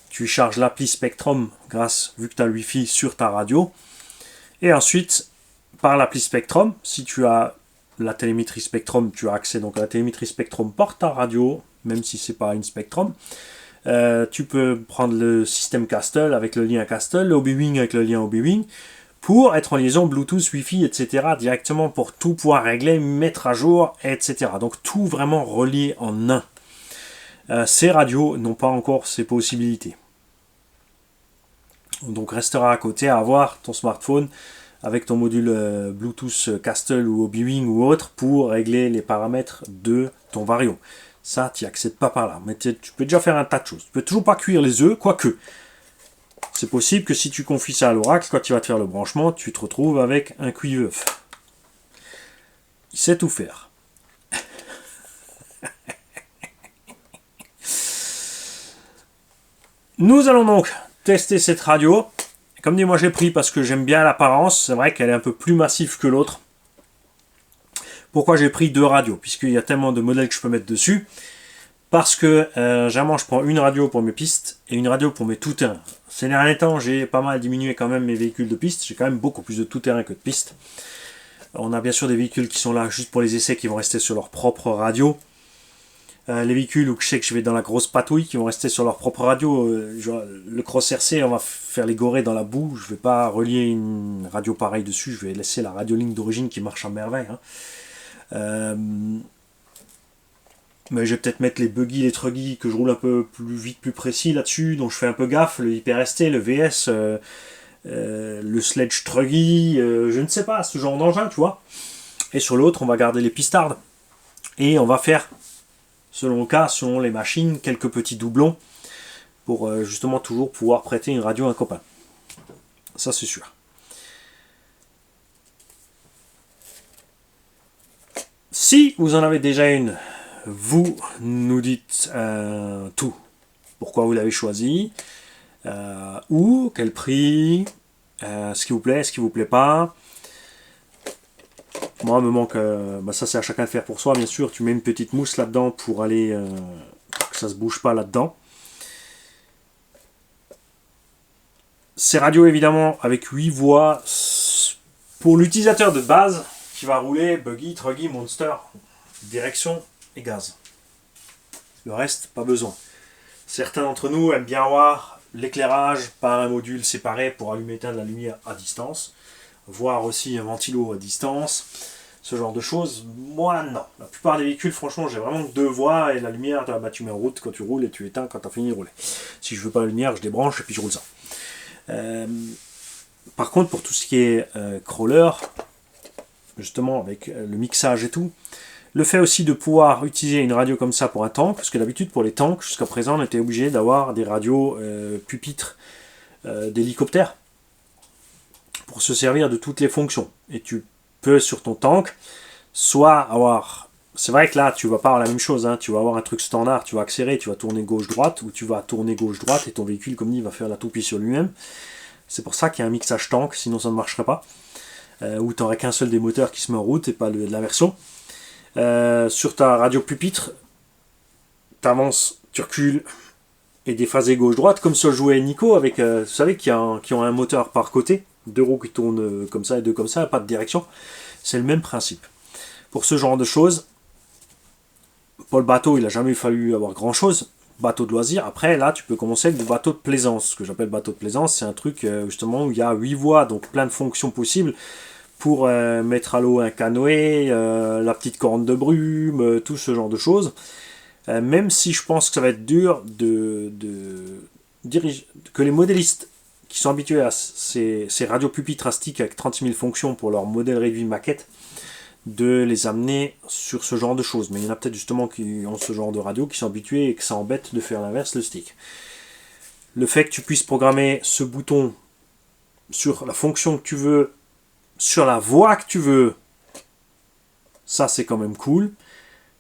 Tu charges l'appli Spectrum vu que tu as le Wi-Fi sur ta radio. Et ensuite, par l'appli Spectrum, si tu as la télémétrie Spectrum, tu as accès donc à la télémétrie Spectrum par ta radio, même si c'est pas une Spectrum. Tu peux prendre le système Castle avec le lien Castle, le Obi-Wing avec le lien Obi-Wing, pour être en liaison Bluetooth, Wi-Fi, etc. directement pour tout pouvoir régler, mettre à jour, etc. Donc tout vraiment relié en un. Ces radios n'ont pas encore ces possibilités. Donc restera à côté à avoir ton smartphone avec ton module Bluetooth Castle ou Obi-Wing ou autre pour régler les paramètres de ton vario. Ça, tu n'y accèdes pas par là. Mais tu peux déjà faire un tas de choses. Tu peux toujours pas cuire les œufs, quoique. c'est possible que si tu confies ça à l'oracle, quand tu vas te faire le branchement, tu te retrouves avec un cuivre. Il sait tout faire. Nous allons donc tester cette radio. Comme dit, moi j'ai pris parce que j'aime bien l'apparence. C'est vrai qu'elle est un peu plus massive que l'autre. Pourquoi j'ai pris 2 radios? Puisqu'il y a tellement de modèles que je peux mettre dessus. Parce que généralement je prends une radio pour mes pistes et une radio pour mes tout-terrain. Ces derniers temps, j'ai pas mal diminué quand même mes véhicules de piste. J'ai quand même beaucoup plus de tout-terrain que de piste. On a bien sûr des véhicules qui sont là juste pour les essais, qui vont rester sur leur propre radio. Les véhicules où je sais que je vais dans la grosse patouille, qui vont rester sur leur propre radio. Le Cross RC, on va faire les gorées dans la boue. Je vais pas relier une radio pareille dessus. Je vais laisser la radio ligne d'origine qui marche à merveille. Mais je vais peut-être mettre les buggy, les truggy, que je roule un peu plus vite, plus précis là-dessus, donc je fais un peu gaffe, le Hyper ST, le VS, le Sledge Truggy, je ne sais pas, ce genre d'engin, tu vois. Et sur l'autre, on va garder les pistardes. Et on va faire, selon le cas, selon les machines, quelques petits doublons, pour justement toujours pouvoir prêter une radio à un copain. Ça, c'est sûr. Si vous en avez déjà une, vous nous dites tout. Pourquoi vous l'avez choisi, où, quel prix, ce qui vous plaît, ce qui vous plaît pas. Moi, il me manque, ça c'est à chacun de faire pour soi, bien sûr. Tu mets une petite mousse là-dedans pour aller, que ça se bouge pas là-dedans. Ces radios, évidemment, avec 8 voix, pour l'utilisateur de base, qui va rouler buggy, truggy, monster, direction et gaz. Le reste, pas besoin. Certains d'entre nous aiment bien avoir l'éclairage par un module séparé pour allumer et éteindre la lumière à distance, voire aussi un ventilo à distance, ce genre de choses. Moi, non. La plupart des véhicules, franchement, j'ai vraiment 2 voies et la lumière, tu mets en route quand tu roules et tu éteins quand tu as fini de rouler. Si je veux pas la lumière, je débranche et puis je roule ça. Par contre, pour tout ce qui est crawler, justement avec le mixage et tout, le fait aussi de pouvoir utiliser une radio comme ça pour un tank, parce que d'habitude pour les tanks, jusqu'à présent, on était obligé d'avoir des radios pupitres d'hélicoptère pour se servir de toutes les fonctions. Et tu peux sur ton tank soit avoir... C'est vrai que là, tu vas pas avoir la même chose, tu vas avoir un truc standard, tu vas accélérer, tu vas tourner gauche-droite, ou tu vas tourner gauche-droite et ton véhicule, comme dit, va faire la toupie sur lui-même. C'est pour ça qu'il y a un mixage tank, sinon ça ne marcherait pas. Où tu n'aurais qu'un seul des moteurs qui se met en route et pas de l'inversion. Sur ta radio pupitre, tu avances, tu recules et déphasé gauche-droite, comme sur le jouet Nico, avec, vous savez, qui ont un moteur par côté, 2 roues qui tournent comme ça et 2 comme ça, pas de direction. C'est le même principe. Pour ce genre de choses, pour le bateau, il n'a jamais fallu avoir grand-chose. Bateau de loisir. Après, là, tu peux commencer avec des bateaux de plaisance. Ce que j'appelle bateau de plaisance, c'est un truc justement où il y a 8 voies, donc plein de fonctions possibles pour mettre à l'eau un canoë, la petite corne de brume, tout ce genre de choses. Même si je pense que ça va être dur que les modélistes qui sont habitués à ces radios pupitres astiques avec 36 000 fonctions pour leur modèle réduit maquette, de les amener sur ce genre de choses. Mais il y en a peut-être justement qui ont ce genre de radio, qui sont habitués et que ça embête de faire l'inverse, le stick. Le fait que tu puisses programmer ce bouton sur la fonction que tu veux, sur la voix que tu veux, ça c'est quand même cool.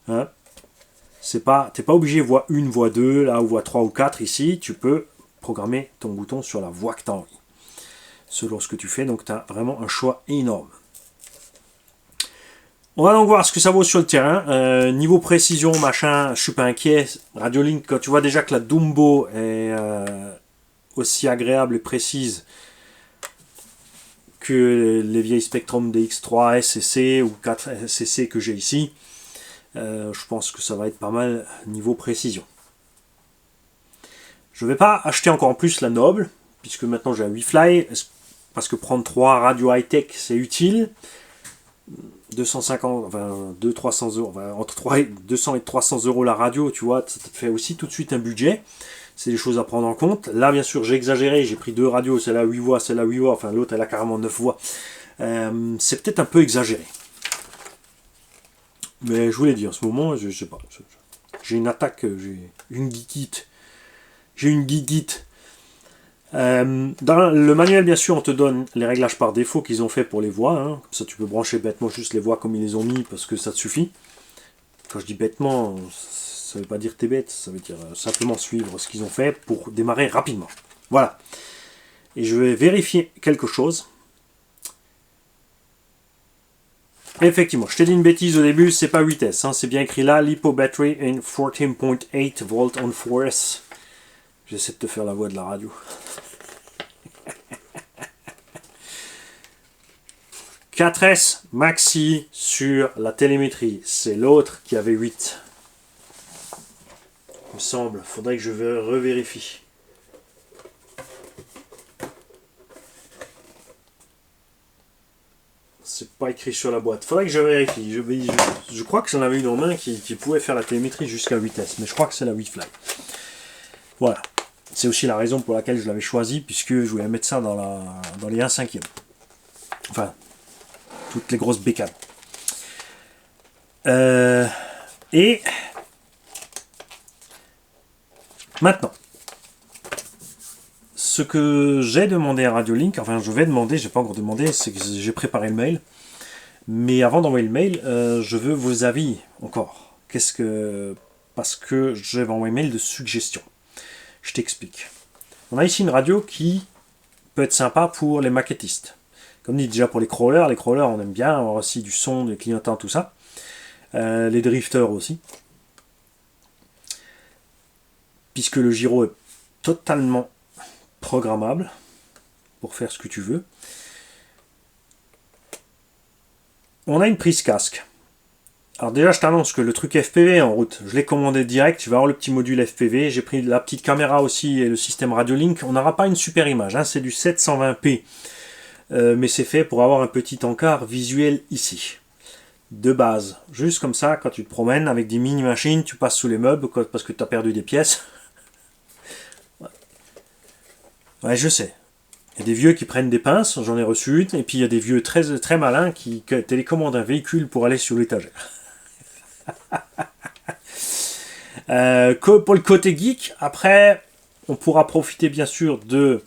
T'es pas obligé voix 1, voix 2, là, ou voix 3 ou 4 ici. Tu peux programmer ton bouton sur la voix que tu as envie. Selon ce que tu fais, donc tu as vraiment un choix énorme. On va donc voir ce que ça vaut sur le terrain. Niveau précision, machin, je suis pas inquiet. Radiolink, quand tu vois déjà que la Dumbo est aussi agréable et précise que les vieilles Spectrum DX3 SCC ou 4 SCC que j'ai ici, je pense que ça va être pas mal niveau précision. Je ne vais pas acheter encore en plus la Noble, puisque maintenant j'ai un WeFly, parce que prendre 3 radios high-tech c'est utile. 250, enfin 200-300 euros, enfin, entre 200 et 300 euros la radio, tu vois, ça te fait aussi tout de suite un budget. C'est des choses à prendre en compte. Là, bien sûr, j'ai exagéré, j'ai pris 2 radios, celle-là 8 voix, celle-là 8 voix, enfin l'autre elle a carrément 9 voix. C'est peut-être un peu exagéré. Mais je vous l'ai dit, en ce moment, je sais pas. J'ai une attaque, j'ai une geekite. Dans le manuel, bien sûr, on te donne les réglages par défaut qu'ils ont fait pour les voix. Hein. Comme ça, tu peux brancher bêtement juste les voix comme ils les ont mis parce que ça te suffit. Quand je dis bêtement, ça ne veut pas dire t'es bête, ça veut dire simplement suivre ce qu'ils ont fait pour démarrer rapidement. Voilà. Et je vais vérifier quelque chose. Effectivement, je t'ai dit une bêtise au début, c'est pas 8S, hein, c'est bien écrit là, LiPo battery in 14.8 volt on 4S. J'essaie de te faire la voix de la radio. 4S maxi sur la télémétrie, c'est l'autre qui avait 8. Il me semble, faudrait que je revérifie. C'est pas écrit sur la boîte. Faudrait que je vérifie. Je crois que j'en avais une en main qui pouvait faire la télémétrie jusqu'à 8S, mais je crois que c'est la WiFly. Voilà. C'est aussi la raison pour laquelle je l'avais choisi, puisque je voulais mettre ça dans les 1/5. Enfin, toutes les grosses bécanes. Et maintenant, ce que j'ai demandé à Radiolink, enfin je vais demander, j'ai pas encore demandé, c'est que j'ai préparé le mail. Mais avant d'envoyer le mail, je veux vos avis encore. Parce que je vais envoyer un mail de suggestion. Je t'explique. On a ici une radio qui peut être sympa pour les maquettistes. Comme dit déjà pour les crawlers on aime bien avoir aussi du son, des clignotants, tout ça. Les drifters aussi. Puisque le gyro est totalement programmable pour faire ce que tu veux. On a une prise casque. Alors déjà, je t'annonce que le truc FPV est en route. Je l'ai commandé direct, je vais avoir le petit module FPV. J'ai pris la petite caméra aussi et le système Radiolink. On n'aura pas une super image, hein, c'est du 720p. Mais c'est fait pour avoir un petit encart visuel ici. De base. Juste comme ça, quand tu te promènes avec des mini-machines, tu passes sous les meubles parce que tu as perdu des pièces. Ouais, je sais. Il y a des vieux qui prennent des pinces, j'en ai reçu une, et puis il y a des vieux très, très malins qui télécommandent un véhicule pour aller sur l'étagère. Pour le côté geek, après, on pourra profiter bien sûr de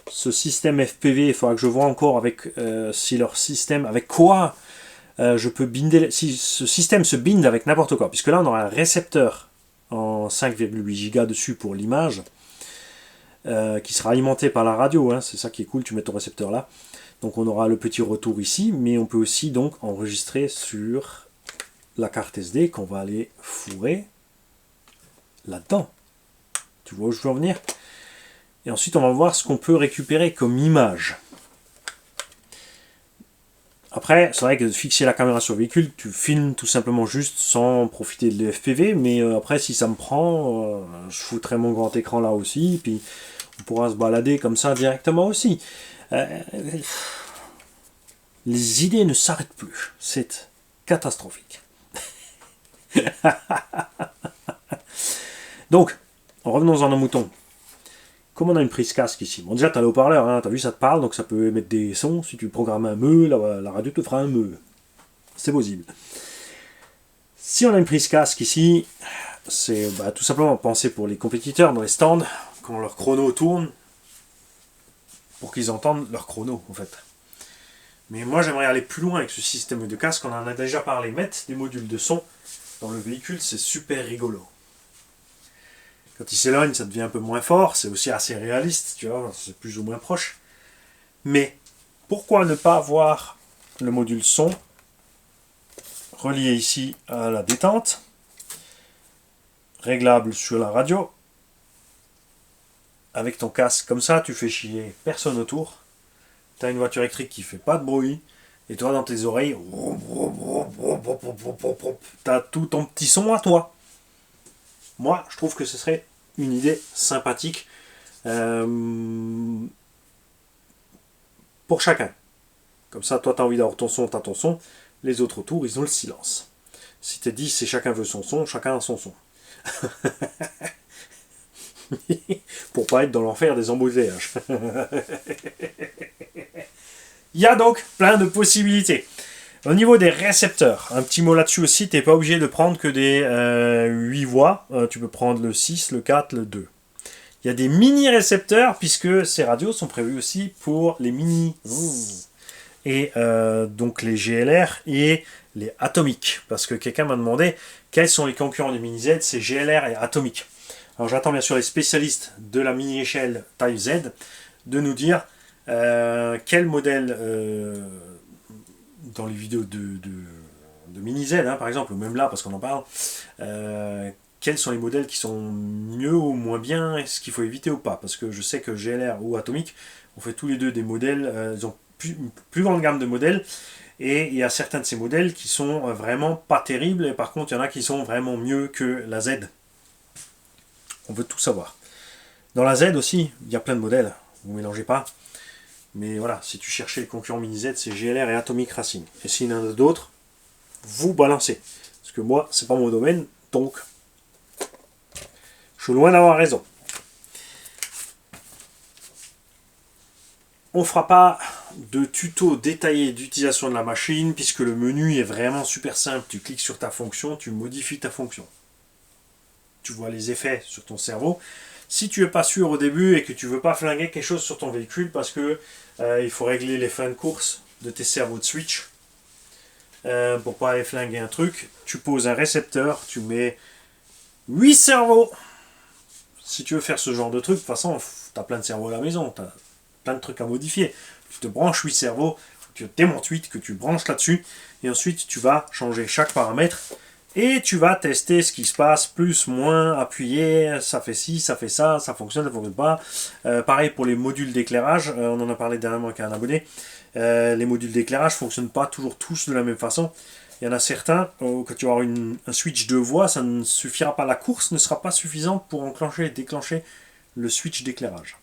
ce système FPV. Il faudra que je vois encore avec si leur système, avec quoi je peux binder, si ce système se binde avec n'importe quoi, puisque là on aura un récepteur en 5,8 Go dessus pour l'image. Qui sera alimenté par la radio, hein, c'est ça qui est cool, tu mets ton récepteur là. Donc on aura le petit retour ici, mais on peut aussi donc enregistrer sur la carte SD qu'on va aller fourrer là-dedans. Tu vois où je veux en venir? Et ensuite on va voir ce qu'on peut récupérer comme image. Après, c'est vrai que de fixer la caméra sur le véhicule, tu filmes tout simplement juste sans profiter de l'FPV, mais après si ça me prend, je foutrai mon grand écran là aussi, puis on pourra se balader comme ça directement aussi. Les idées ne s'arrêtent plus, c'est catastrophique. Donc, revenons en un mouton. Comme on a une prise casque ici, bon déjà tu as le haut-parleur, hein, tu as vu ça te parle, donc ça peut émettre des sons, si tu programmes un meu, la radio te fera un meu. C'est possible. Si on a une prise casque ici, c'est tout simplement pensé pour les compétiteurs dans les stands, quand leur chrono tourne, pour qu'ils entendent leur chrono en fait. Mais moi j'aimerais aller plus loin avec ce système de casque, on en a déjà parlé, mettre des modules de son dans le véhicule, c'est super rigolo. Quand il s'éloigne, ça devient un peu moins fort, c'est aussi assez réaliste, tu vois, c'est plus ou moins proche. Mais pourquoi ne pas avoir le module son relié ici à la détente, réglable sur la radio, avec ton casque, comme ça tu fais chier personne autour, tu as une voiture électrique qui fait pas de bruit, et toi dans tes oreilles, tu as tout ton petit son à toi. Moi, je trouve que ce serait une idée sympathique pour chacun. Comme ça, toi, tu as envie d'avoir ton son, tu as ton son. Les autres autour, ils ont le silence. Si tu dis, c'est chacun veut son son, chacun a son son. Pour pas être dans l'enfer des embouteillages. Il y a donc plein de possibilités. Au niveau des récepteurs, un petit mot là-dessus aussi, tu n'es pas obligé de prendre que des 8 voix. Tu peux prendre le 6, le 4, le 2. Il y a des mini récepteurs, puisque ces radios sont prévues aussi pour les mini zzz. Et donc les GLR et les atomiques. Parce que quelqu'un m'a demandé quels sont les concurrents des mini Z, c'est GLR et atomique. Alors j'attends bien sûr les spécialistes de la mini échelle taille Z de nous dire quel modèle dans les vidéos de mini Z, hein, par exemple, ou même là parce qu'on en parle, quels sont les modèles qui sont mieux ou moins bien, est-ce qu'il faut éviter ou pas, parce que je sais que GLR ou Atomic on fait tous les deux des modèles, ils ont une plus grande gamme de modèles, et il y a certains de ces modèles qui sont vraiment pas terribles, et par contre il y en a qui sont vraiment mieux que la Z. On veut tout savoir. Dans la Z aussi, il y a plein de modèles, vous ne mélangez pas. Mais voilà, si tu cherchais les concurrents mini Z, c'est GLR et Atomic Racing. Et s'il y en a d'autres, vous balancez. Parce que moi, c'est pas mon domaine, donc je suis loin d'avoir raison. On ne fera pas de tuto détaillé d'utilisation de la machine, puisque le menu est vraiment super simple. Tu cliques sur ta fonction, tu modifies ta fonction. Tu vois les effets sur ton cerveau. Si tu n'es pas sûr au début et que tu ne veux pas flinguer quelque chose sur ton véhicule, parce que il faut régler les fins de course de tes cerveaux de switch, pour pas aller flinguer un truc, tu poses un récepteur, tu mets 8 cerveaux. Si tu veux faire ce genre de truc, de toute façon, tu as plein de cerveaux à la maison, tu as plein de trucs à modifier. Tu te branches 8 cerveaux, tu démontes 8 que tu branches là-dessus, et ensuite tu vas changer chaque paramètre, et tu vas tester ce qui se passe, plus, moins, appuyer, ça fait ci, ça fait ça fonctionne pas. Pareil pour les modules d'éclairage, on en a parlé dernièrement avec un abonné. Les modules d'éclairage ne fonctionnent pas toujours tous de la même façon. Il y en a certains, quand tu vas avoir un switch de voie, ça ne suffira pas. La course ne sera pas suffisante pour enclencher et déclencher le switch d'éclairage.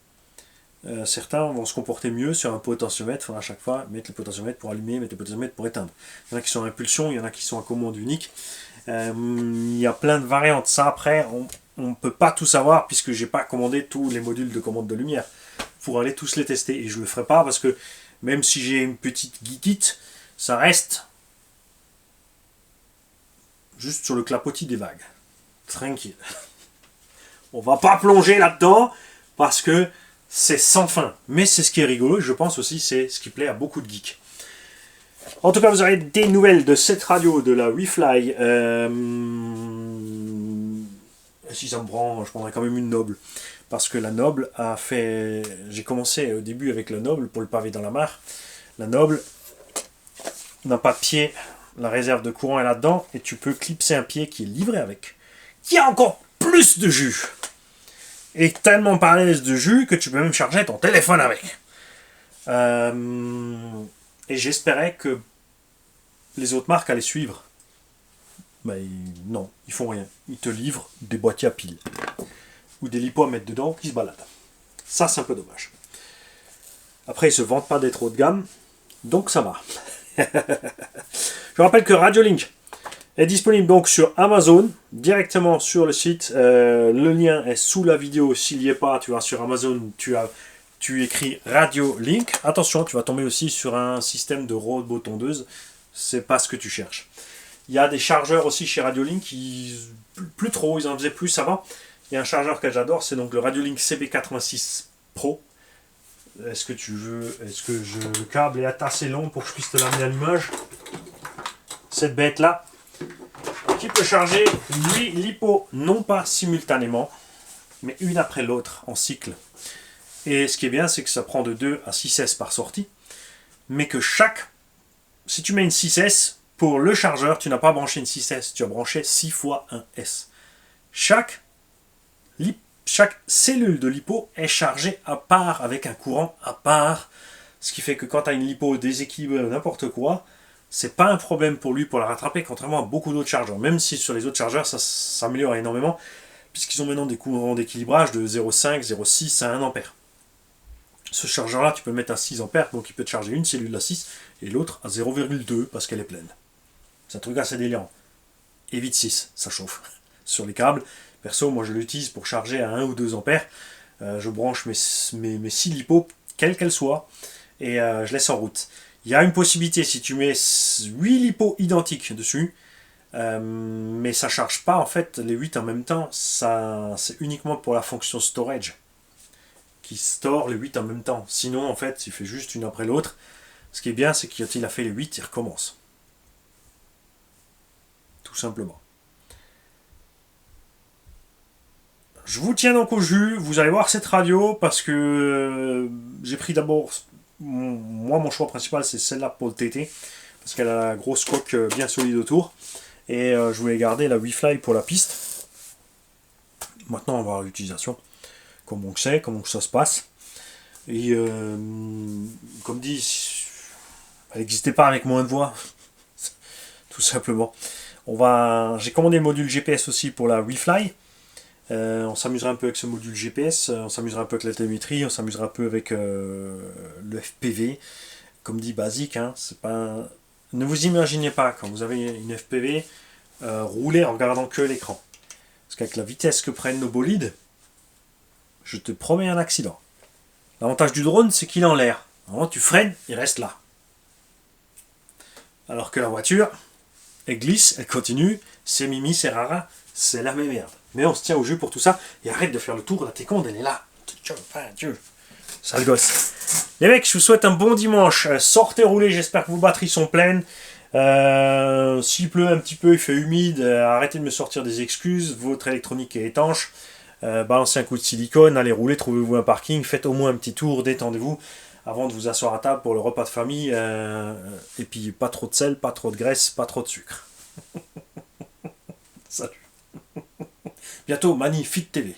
Certains vont se comporter mieux sur un potentiomètre. Il faudra à chaque fois mettre le potentiomètre pour allumer, mettre le potentiomètre pour éteindre. Il y en a qui sont à impulsion, il y en a qui sont à commande unique. Il y a plein de variantes. Ça, après, on ne peut pas tout savoir puisque je n'ai pas commandé tous les modules de commande de lumière pour aller tous les tester. Et je ne le ferai pas parce que même si j'ai une petite geekite, ça reste juste sur le clapotis des vagues. Tranquille. On va pas plonger là-dedans parce que c'est sans fin. Mais c'est ce qui est rigolo, je pense aussi, c'est ce qui plaît à beaucoup de geeks. En tout cas, vous aurez des nouvelles de cette radio, de la WeFly. Si ça me branche, je prendrai quand même une Noble. Parce que la Noble a fait... J'ai commencé au début avec la Noble pour le pavé dans la mare. La Noble n'a pas de pied. La réserve de courant est là-dedans. Et tu peux clipser un pied qui est livré avec. Qui a encore plus de jus. Et tellement parlé de jus que tu peux même charger ton téléphone avec. Et j'espérais que les autres marques allaient suivre. Mais non, ils font rien. Ils te livrent des boîtiers à piles. Ou des lipos à mettre dedans qui se baladent. Ça, c'est un peu dommage. Après, ils se vantent pas d'être haut de gamme. Donc, ça va. Je rappelle que Radiolink est disponible donc sur Amazon, directement sur le site. Le lien est sous la vidéo. S'il n'y est pas, tu vas sur Amazon, tu écris Radiolink. Attention, tu vas tomber aussi sur un système de robot tondeuse. C'est pas ce que tu cherches. Il y a des chargeurs aussi chez Radiolink qui plus trop, ils en faisaient plus avant. Il y a un chargeur que j'adore, c'est donc le Radiolink CB86 Pro. Est-ce que le câble est assez long pour que je puisse te l'amener à l'image? Cette bête là, qui peut charger 8 lipos, non pas simultanément, mais une après l'autre en cycle. Et ce qui est bien, c'est que ça prend de 2 à 6S par sortie, mais que si tu mets une 6S, pour le chargeur, tu n'as pas branché une 6S, tu as branché 6 fois un S. Chaque cellule de lipo est chargée à part, avec un courant à part, ce qui fait que quand tu as une lipo déséquilibrée ou n'importe quoi, c'est pas un problème pour lui pour la rattraper, contrairement à beaucoup d'autres chargeurs. Même si sur les autres chargeurs, ça s'améliore énormément, puisqu'ils ont maintenant des courants d'équilibrage de 0,5, 0,6 à 1 ampère. Ce chargeur-là, tu peux le mettre à 6 ampères, donc il peut te charger une cellule à 6 et l'autre à 0,2 parce qu'elle est pleine. C'est un truc assez délirant. Évite 6, ça chauffe. Sur les câbles, perso, moi je l'utilise pour charger à 1 ou 2 ampères. Je branche mes 6 lipos, quelles qu'elles soient, et je laisse en route. Il y a une possibilité, si tu mets 8 lipos identiques dessus, mais ça ne charge pas en fait les 8 en même temps, c'est uniquement pour la fonction storage. qui store les 8 en même temps. Sinon, en fait, il fait juste une après l'autre. Ce qui est bien, c'est que quand il a fait les 8, il recommence. Tout simplement. Je vous tiens donc au jus. Vous allez voir cette radio parce que j'ai pris d'abord... Moi, mon choix principal, c'est celle-là pour le TT. Parce qu'elle a la grosse coque bien solide autour. Et je voulais garder la WeFly pour la piste. Maintenant, on va voir l'utilisation. Comment on sait, comment ça se passe. Et comme dit, elle n'existait pas avec moins de voix. Tout simplement. J'ai commandé le module GPS aussi pour la WeFly. On s'amusera un peu avec ce module GPS, on s'amusera un peu avec la télémétrie, on s'amusera un peu avec le FPV. Comme dit, basique, hein, c'est pas... Ne vous imaginez pas, quand vous avez une FPV, rouler en regardant que l'écran. Parce qu'avec la vitesse que prennent nos bolides, je te promets un accident. L'avantage du drone, c'est qu'il est en l'air. Alors, tu freines, il reste là. Alors que la voiture, elle glisse, elle continue, c'est mimi, c'est rara, c'est la même merde. Mais on se tient au jus pour tout ça, et arrête de faire le tour, là t'es con, elle est là. Dieu. Sale gosse. Les mecs, je vous souhaite un bon dimanche. Sortez rouler, j'espère que vos batteries sont pleines. S'il pleut un petit peu, il fait humide, arrêtez de me sortir des excuses, votre électronique est étanche. Balancez un coup de silicone, allez rouler, trouvez-vous un parking, faites au moins un petit tour, détendez-vous avant de vous asseoir à table pour le repas de famille. Et puis pas trop de sel, pas trop de graisse, pas trop de sucre. Salut. Bientôt, Magnifique TV.